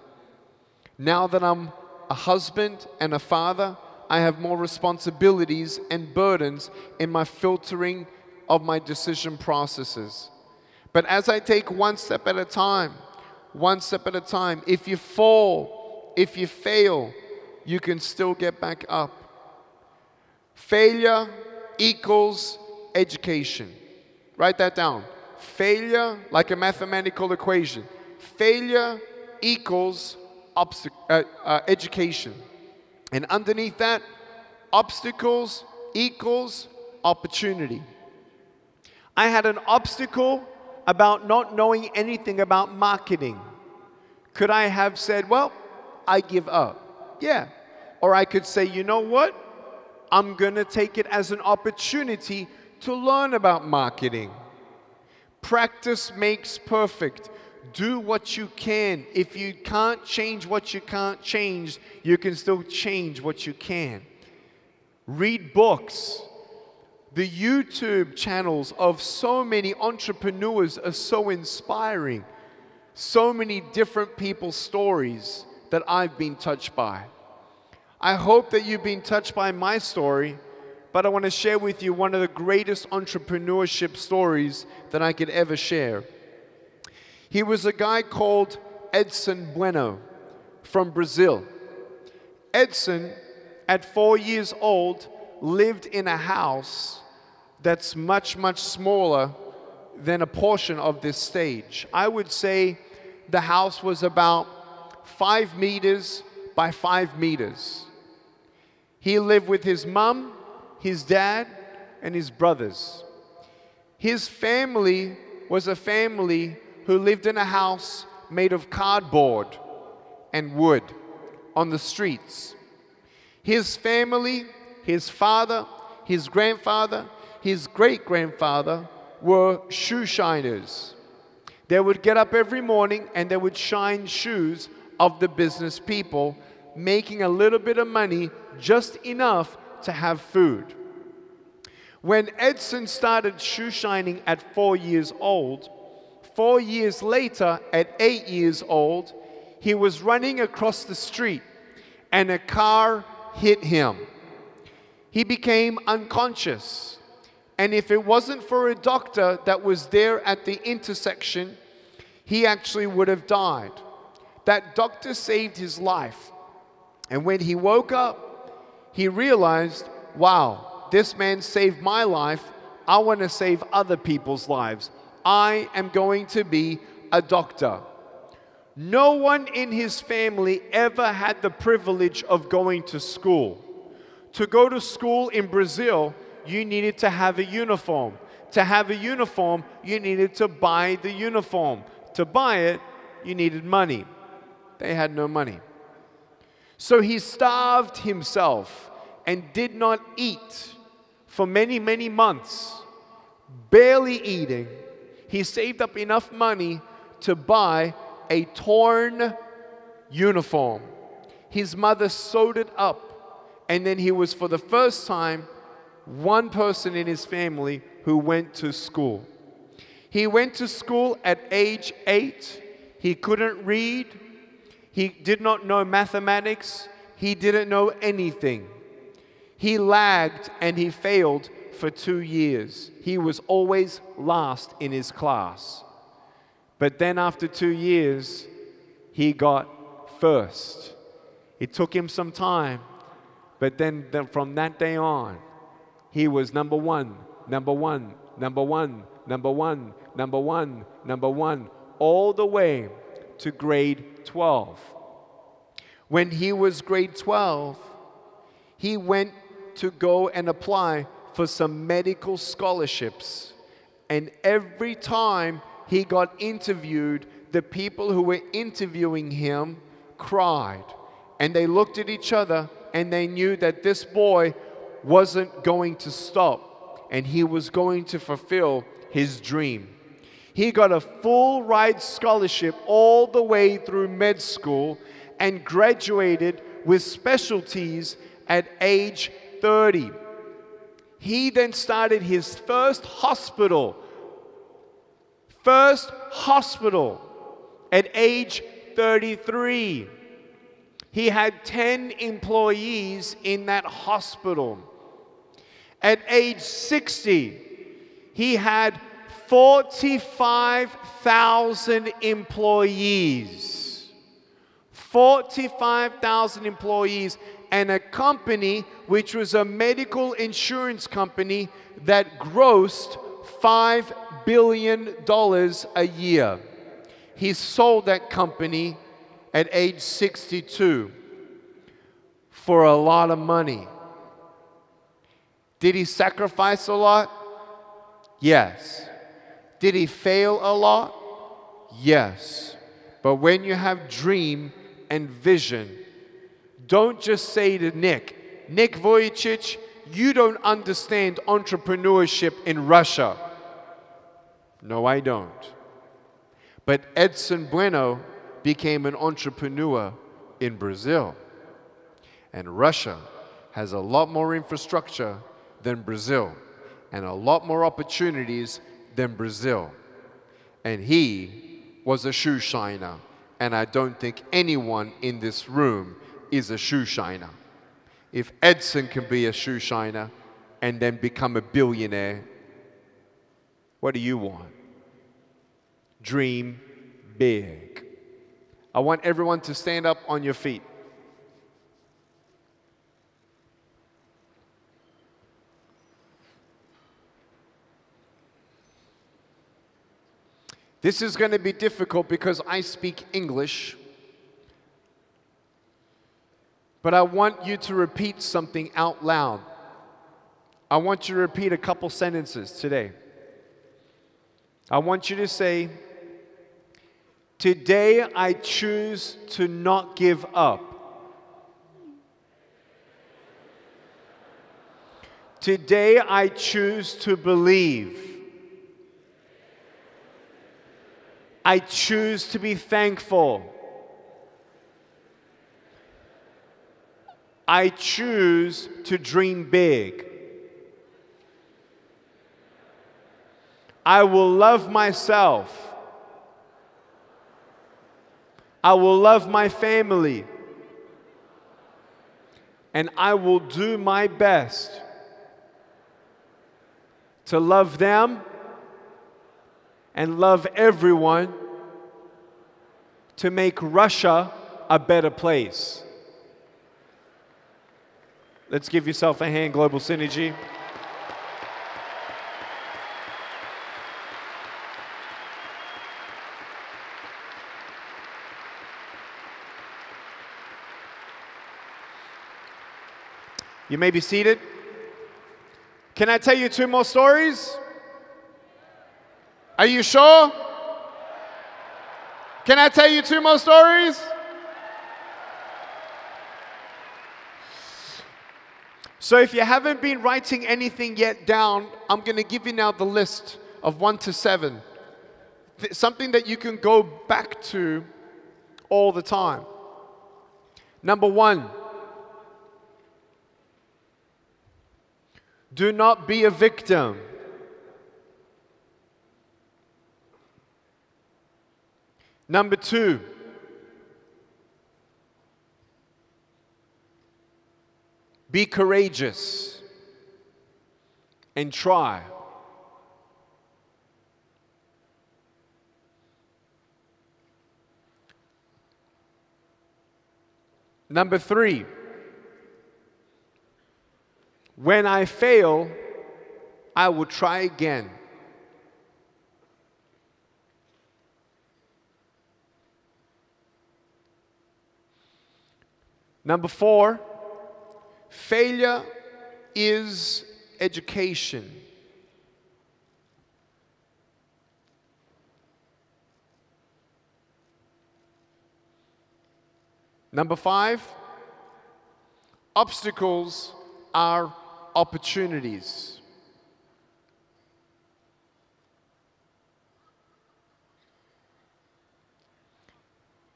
[SPEAKER 2] Now that I'm a husband and a father, I have more responsibilities and burdens in my filtering of my decision processes. But as I take one step at a time, if you fall, if you fail, you can still get back up. Failure equals education. Write that down. Failure, like a mathematical equation. Failure equals education. And underneath that, obstacles equals opportunity. I had an obstacle about not knowing anything about marketing. Could I have said, well, I give up? Yeah. Or I could say, you know what? I'm going to take it as an opportunity to learn about marketing. Practice makes perfect. Do what you can. If you can't change what you can't change, you can still change what you can. Read books. The YouTube channels of so many entrepreneurs are so inspiring. So many different people's stories that I've been touched by. I hope that you've been touched by my story, but I want to share with you one of the greatest entrepreneurship stories that I could ever share. He was a guy called Edson Bueno from Brazil. Edson, at 4 years old, lived in a house that's much, much smaller than a portion of this stage. I would say the house was about 5 meters by 5 meters. He lived with his mom, his dad, and his brothers. His family was a family who lived in a house made of cardboard and wood on the streets. His family, his father, his grandfather, his great-grandfather were shoe shiners. They would get up every morning and they would shine shoes of the business people, making a little bit of money, just enough to have food. When Edson started shoe shining at 4 years old, 4 years later, at 8 years old, he was running across the street and a car hit him. He became unconscious. And if it wasn't for a doctor that was there at the intersection, he actually would have died. That doctor saved his life. And when he woke up, he realized, wow, this man saved my life. I want to save other people's lives. I am going to be a doctor. No one in his family ever had the privilege of going to school. To go to school in Brazil, you needed to have a uniform. To have a uniform, you needed to buy the uniform. To buy it, you needed money. They had no money. So he starved himself and did not eat for many, many months, barely eating. He saved up enough money to buy a torn uniform. His mother sewed it up, and then he was, for the first time, one person in his family who went to school. He went to school at age 8. He couldn't read. He did not know mathematics. He didn't know anything. He lagged and he failed for 2 years. He was always last in his class. But then after 2 years, he got first. It took him some time, but then from that day on, he was number one, number one, number one, number one, number one, number one, all the way to grade 12. When he was grade 12, he went to go and apply for some medical scholarships. And every time he got interviewed, the people who were interviewing him cried. And they looked at each other and they knew that this boy wasn't going to stop and he was going to fulfill his dream. He got a full ride scholarship all the way through med school and graduated with specialties at age 30. He then started his first hospital at age 33. He had 10 employees in that hospital. At age 60, he had 45,000 employees. 45,000 employees, and a company which was a medical insurance company that grossed $5 billion a year. He sold that company at age 62 for a lot of money. Did he sacrifice a lot? Yes. Did he fail a lot? Yes. But when you have dream and vision, don't just say to Nik Vujicic, you don't understand entrepreneurship in Russia. No, I don't. But Edson Bueno became an entrepreneur in Brazil. And Russia has a lot more infrastructure than Brazil and a lot more opportunities than Brazil. And he was a shoe shiner. And I don't think anyone in this room is a shoe shiner. If Edson can be a shoe shiner and then become a billionaire, what do you want? Dream big. I want everyone to stand up on your feet. This is going to be difficult because I speak English, but I want you to repeat something out loud. I want you to repeat a couple sentences today. I want you to say, today I choose to not give up. Today I choose to believe. I choose to be thankful. I choose to dream big. I will love myself. I will love my family. And I will do my best to love them and love everyone to make Russia a better place. Let's give yourself a hand, Global Synergy. You may be seated. Can I tell you 2 more stories? Are you sure? Can I tell you 2 more stories? So if you haven't been writing anything yet down, I'm going to give you now the list of 1 to 7. Something that you can go back to all the time. Number 1. Do not be a victim. Number 2. Be courageous and try. Number 3. When I fail, I will try again. Number 4. Failure is education. Number 5. Obstacles are opportunities.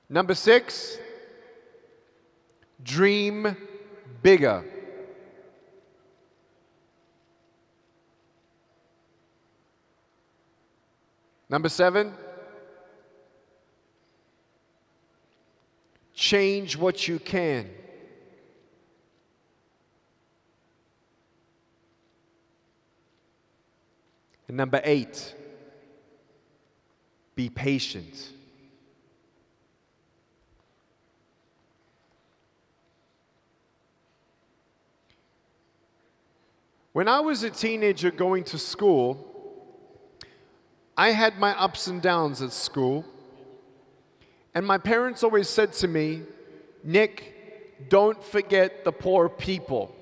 [SPEAKER 2] Number 6. Dream bigger. Number 7. Change what you can. And number 8. Be patient. When I was a teenager going to school, I had my ups and downs at school. And my parents always said to me, Nick, don't forget the poor people.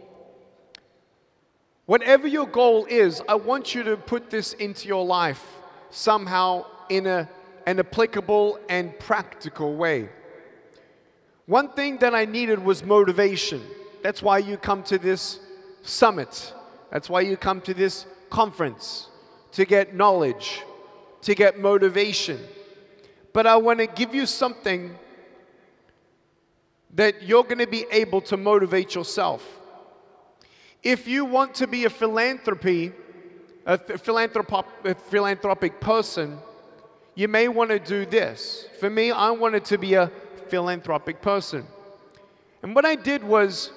[SPEAKER 2] Whatever your goal is, I want you to put this into your life somehow in an applicable and practical way. One thing that I needed was motivation. That's why you come to this summit. That's why you come to this conference, to get knowledge, to get motivation. But I want to give you something that you're going to be able to motivate yourself. If you want to be a philanthropic person, you may want to do this. For me, I wanted to be a philanthropic person. And what I did was,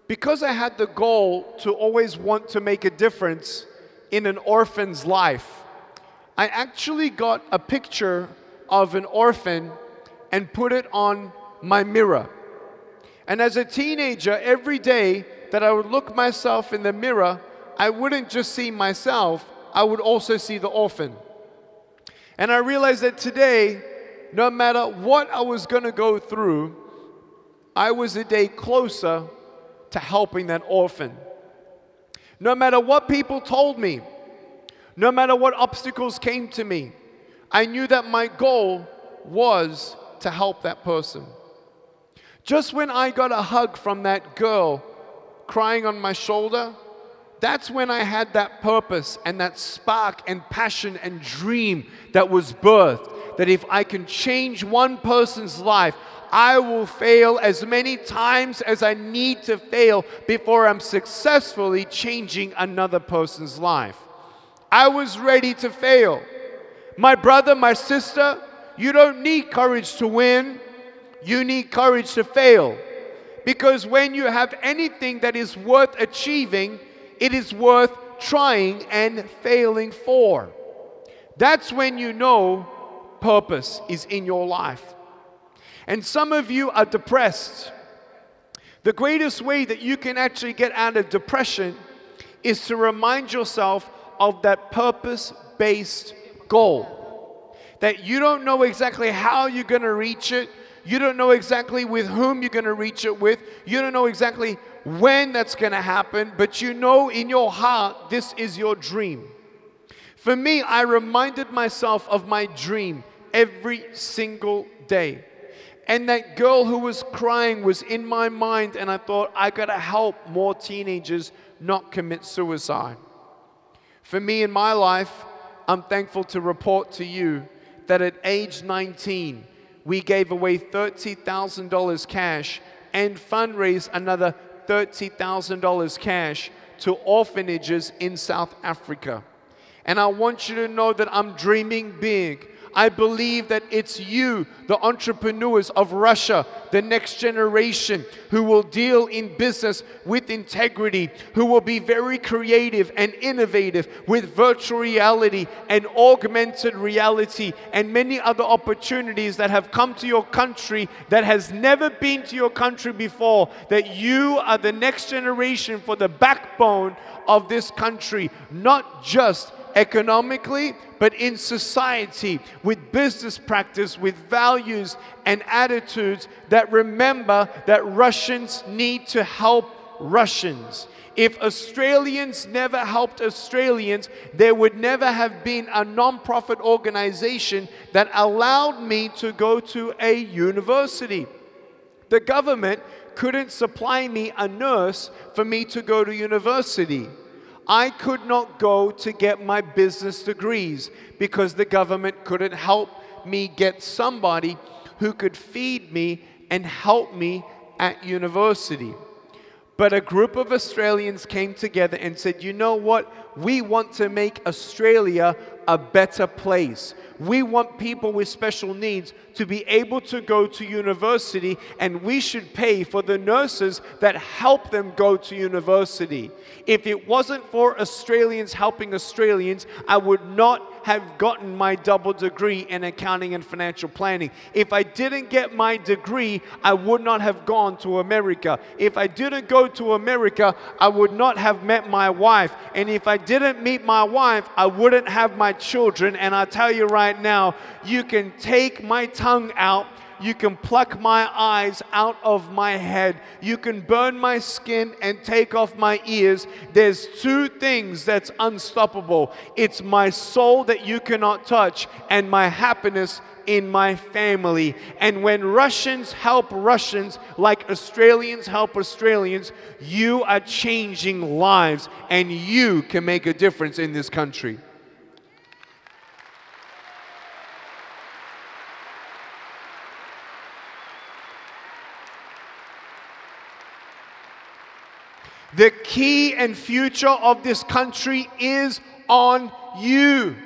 [SPEAKER 2] because I had the goal to always want to make a difference in an orphan's life, I actually got a picture of an orphan and put it on my mirror. And as a teenager, every day that I would look myself in the mirror, I wouldn't just see myself, I would also see the orphan. And I realized that today, no matter what I was going to go through, I was a day closer to helping that orphan. No matter what people told me, no matter what obstacles came to me, I knew that my goal was to help that person. Just when I got a hug from that girl crying on my shoulder, that's when I had that purpose and that spark and passion and dream that was birthed, that if I can change one person's life, I will fail as many times as I need to fail before I'm successfully changing another person's life. I was ready to fail. My brother, my sister, you don't need courage to win. You need courage to fail. Because when you have anything that is worth achieving, it is worth trying and failing for. That's when you know purpose is in your life. And some of you are depressed. The greatest way that you can actually get out of depression is to remind yourself of that purpose-based goal. That you don't know exactly how you're going to reach it. You don't know exactly with whom you're going to reach it with. You don't know exactly when that's going to happen, but you know in your heart this is your dream. For me, I reminded myself of my dream every single day. And that girl who was crying was in my mind, and I thought, I gotta help more teenagers not commit suicide. For me in my life, I'm thankful to report to you that at age 19, we gave away $30,000 cash and fundraised another $30,000 cash to orphanages in South Africa. And I want you to know that I'm dreaming big. I believe that it's you, the entrepreneurs of Russia, the next generation, who will deal in business with integrity, who will be very creative and innovative with virtual reality and augmented reality and many other opportunities that have come to your country that has never been to your country before. That you are the next generation for the backbone of this country, not just economically, but in society, with business practice, with values and attitudes that remember that Russians need to help Russians. If Australians never helped Australians, there would never have been a non-profit organization that allowed me to go to a university. The government couldn't supply me a nurse for me to go to university. I could not go to get my business degrees because the government couldn't help me get somebody who could feed me and help me at university. But a group of Australians came together and said, you know what? We want to make Australia a better place. We want people with special needs to be able to go to university, and we should pay for the nurses that help them go to university. If it wasn't for Australians helping Australians, I would not have gotten my double degree in accounting and financial planning. If I didn't get my degree, I would not have gone to America. If I didn't go to America, I would not have met my wife. And if I didn't meet my wife, I wouldn't have my children. And I tell you right now, you can take my tongue out, you can pluck my eyes out of my head, you can burn my skin and take off my ears. There's two things that's unstoppable. It's my soul that you cannot touch, and my happiness in my family. And when Russians help Russians like Australians help Australians, you are changing lives, and you can make a difference in this country. The key and future of this country is on you.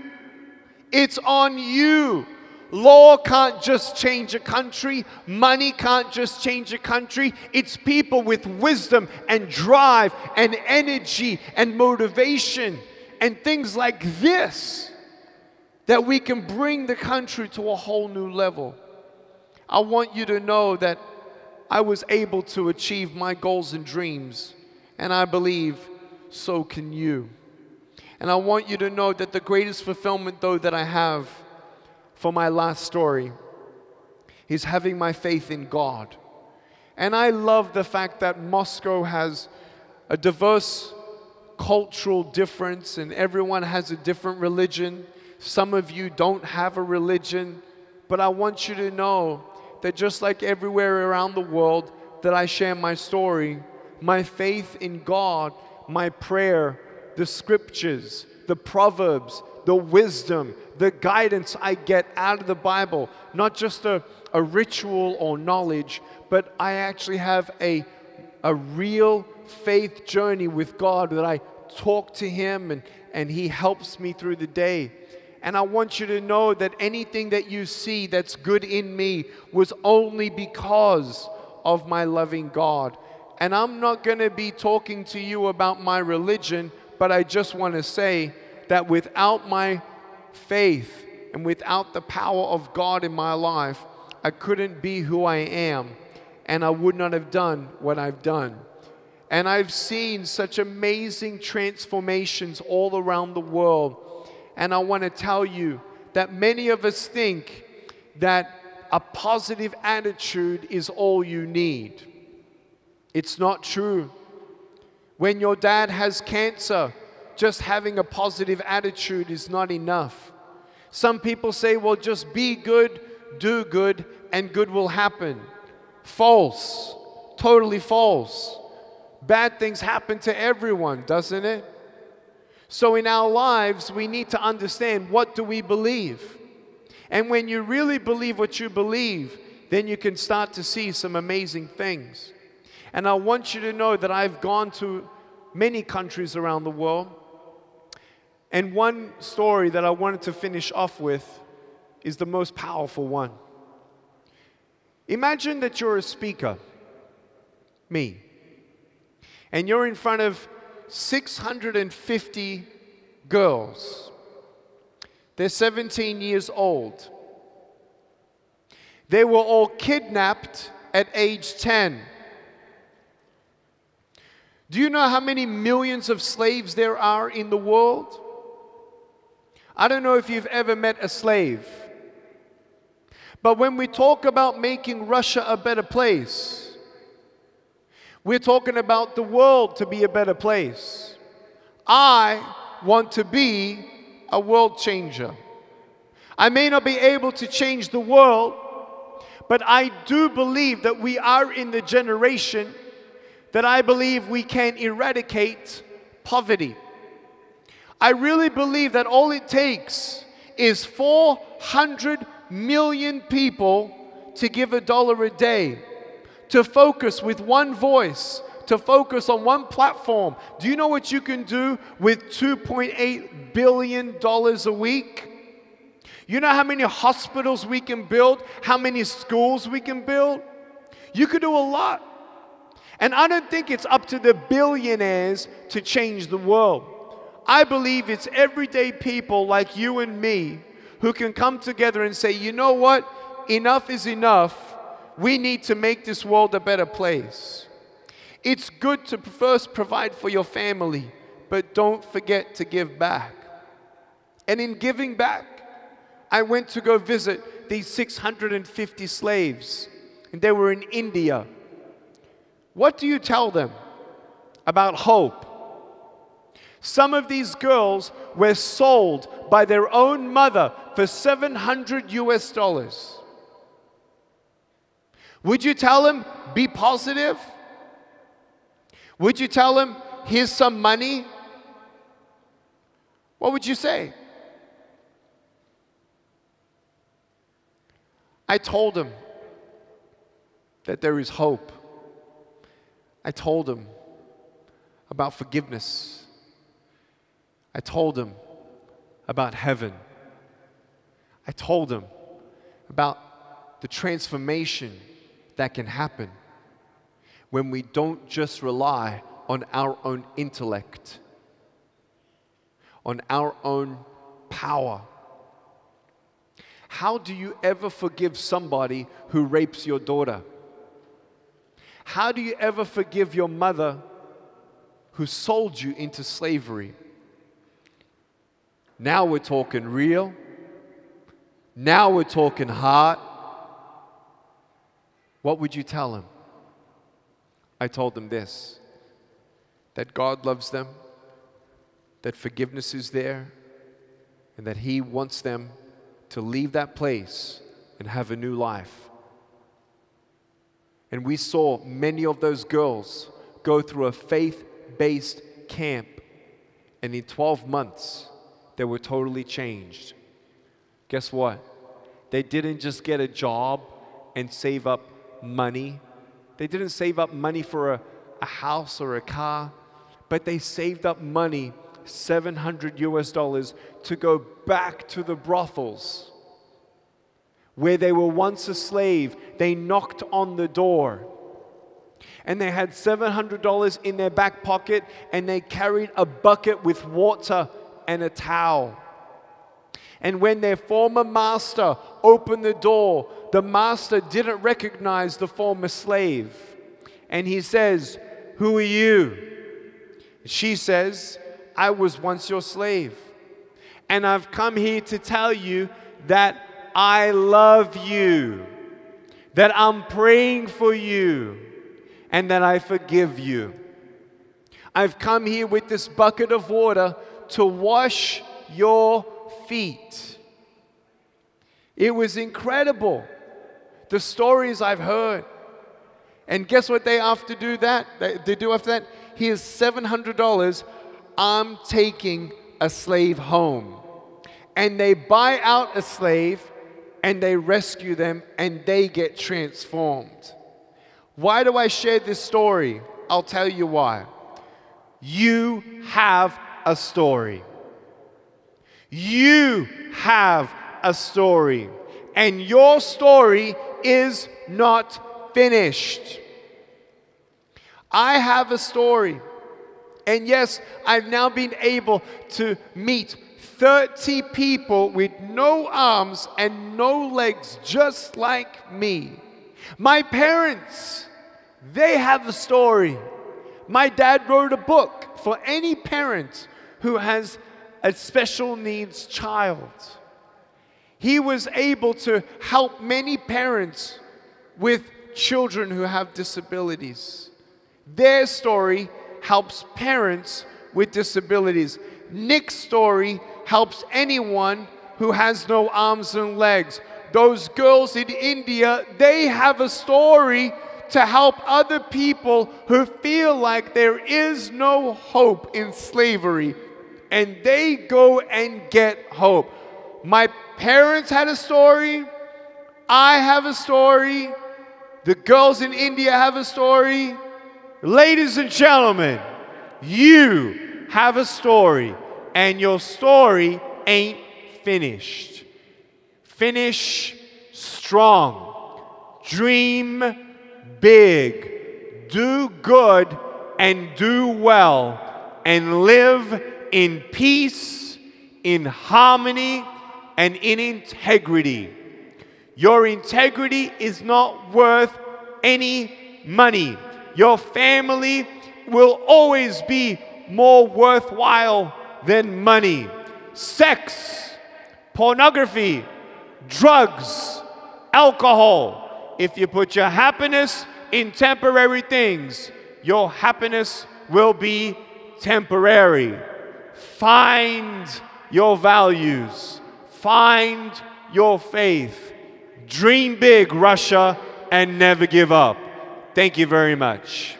[SPEAKER 2] It's on you. Law can't just change a country. Money can't just change a country. It's people with wisdom and drive and energy and motivation and things like this that we can bring the country to a whole new level. I want you to know that I was able to achieve my goals and dreams. And I believe so can you. And I want you to know that the greatest fulfillment, though, that I have for my last story is having my faith in God. And I love the fact that Moscow has a diverse cultural difference and everyone has a different religion. Some of you don't have a religion, but I want you to know that just like everywhere around the world that I share my story, my faith in God, my prayer, the scriptures, the proverbs, the wisdom, the guidance I get out of the Bible, not just a ritual or knowledge, but I actually have a real faith journey with God that I talk to Him and He helps me through the day. And I want you to know that anything that you see that's good in me was only because of my loving God. And I'm not going to be talking to you about my religion, but I just want to say that without my faith and without the power of God in my life, I couldn't be who I am, and I would not have done what I've done. And I've seen such amazing transformations all around the world. And I want to tell you that many of us think that a positive attitude is all you need. It's not true. When your dad has cancer, just having a positive attitude is not enough. Some people say, well, just be good, do good, and good will happen. False. Totally false. Bad things happen to everyone, doesn't it? So in our lives, we need to understand, what do we believe? And when you really believe what you believe, then you can start to see some amazing things. And I want you to know that I've gone to many countries around the world. And one story that I wanted to finish off with is the most powerful one. Imagine that you're a speaker, me, and you're in front of 650 girls. They're 17 years old. They were all kidnapped at age 10. Do you know how many millions of slaves there are in the world? I don't know if you've ever met a slave. But when we talk about making Russia a better place, we're talking about the world to be a better place. I want to be a world changer. I may not be able to change the world, but I do believe that we are in the generation that I believe we can eradicate poverty. I really believe that all it takes is 400 million people to give $1 a day, to focus with one voice, to focus on one platform. Do you know what you can do with $2.8 billion a week? You know how many hospitals we can build, how many schools we can build? You could do a lot. And I don't think it's up to the billionaires to change the world. I believe it's everyday people like you and me who can come together and say, you know what? Enough is enough. We need to make this world a better place. It's good to first provide for your family, but don't forget to give back. And in giving back, I went to go visit these 650 slaves, and they were in India. What do you tell them about hope? Some of these girls were sold by their own mother for $700 US. Would you tell them, be positive? Would you tell them, here's some money? What would you say? I told them that there is hope. I told them about forgiveness. I told them about heaven. I told them about the transformation that can happen when we don't just rely on our own intellect, on our own power. How do you ever forgive somebody who rapes your daughter? How do you ever forgive your mother who sold you into slavery? Now we're talking real. Now we're talking heart. What would you tell them? I told them this, that God loves them, that forgiveness is there, and that He wants them to leave that place and have a new life. And we saw many of those girls go through a faith-based camp, and in 12 months, they were totally changed. Guess what? They didn't just get a job and save up money. They didn't save up money for a house or a car, but they saved up money, $700 US, to go back to the brothels where they were once a slave. They knocked on the door, and they had $700 in their back pocket, and they carried a bucket with water and a towel. And when their former master opened the door, the master didn't recognize the former slave. And he says, "Who are you?" She says, "I was once your slave. And I've come here to tell you that I love you, that I'm praying for you, and that I forgive you. I've come here with this bucket of water to wash your feet." It was incredible, the stories I've heard. And guess what they have to do that? They do after that? Here's $700. I'm taking a slave home. And they buy out a slave and they rescue them and they get transformed. Why do I share this story? I'll tell you why. You have a story. You have a story. And your story is not finished. I have a story. And yes, I've now been able to meet 30 people with no arms and no legs, just like me. My parents, they have a story. My dad wrote a book for any parent who has a special needs child. He was able to help many parents with children who have disabilities. Their story helps parents with disabilities. Nick's story helps anyone who has no arms and legs. Those girls in India, they have a story to help other people who feel like there is no hope in slavery. And they go and get hope. My parents had a story. I have a story. The girls in India have a story. Ladies and gentlemen, you have a story. And your story ain't finished. Finish strong. Dream big. Do good and do well. And live in peace, in harmony, and in integrity. Your integrity is not worth any money. Your family will always be more worthwhile than money. Sex, pornography, drugs, alcohol. If you put your happiness in temporary things, your happiness will be temporary. Find your values. Find your faith. Dream big, Russia, and never give up. Thank you very much.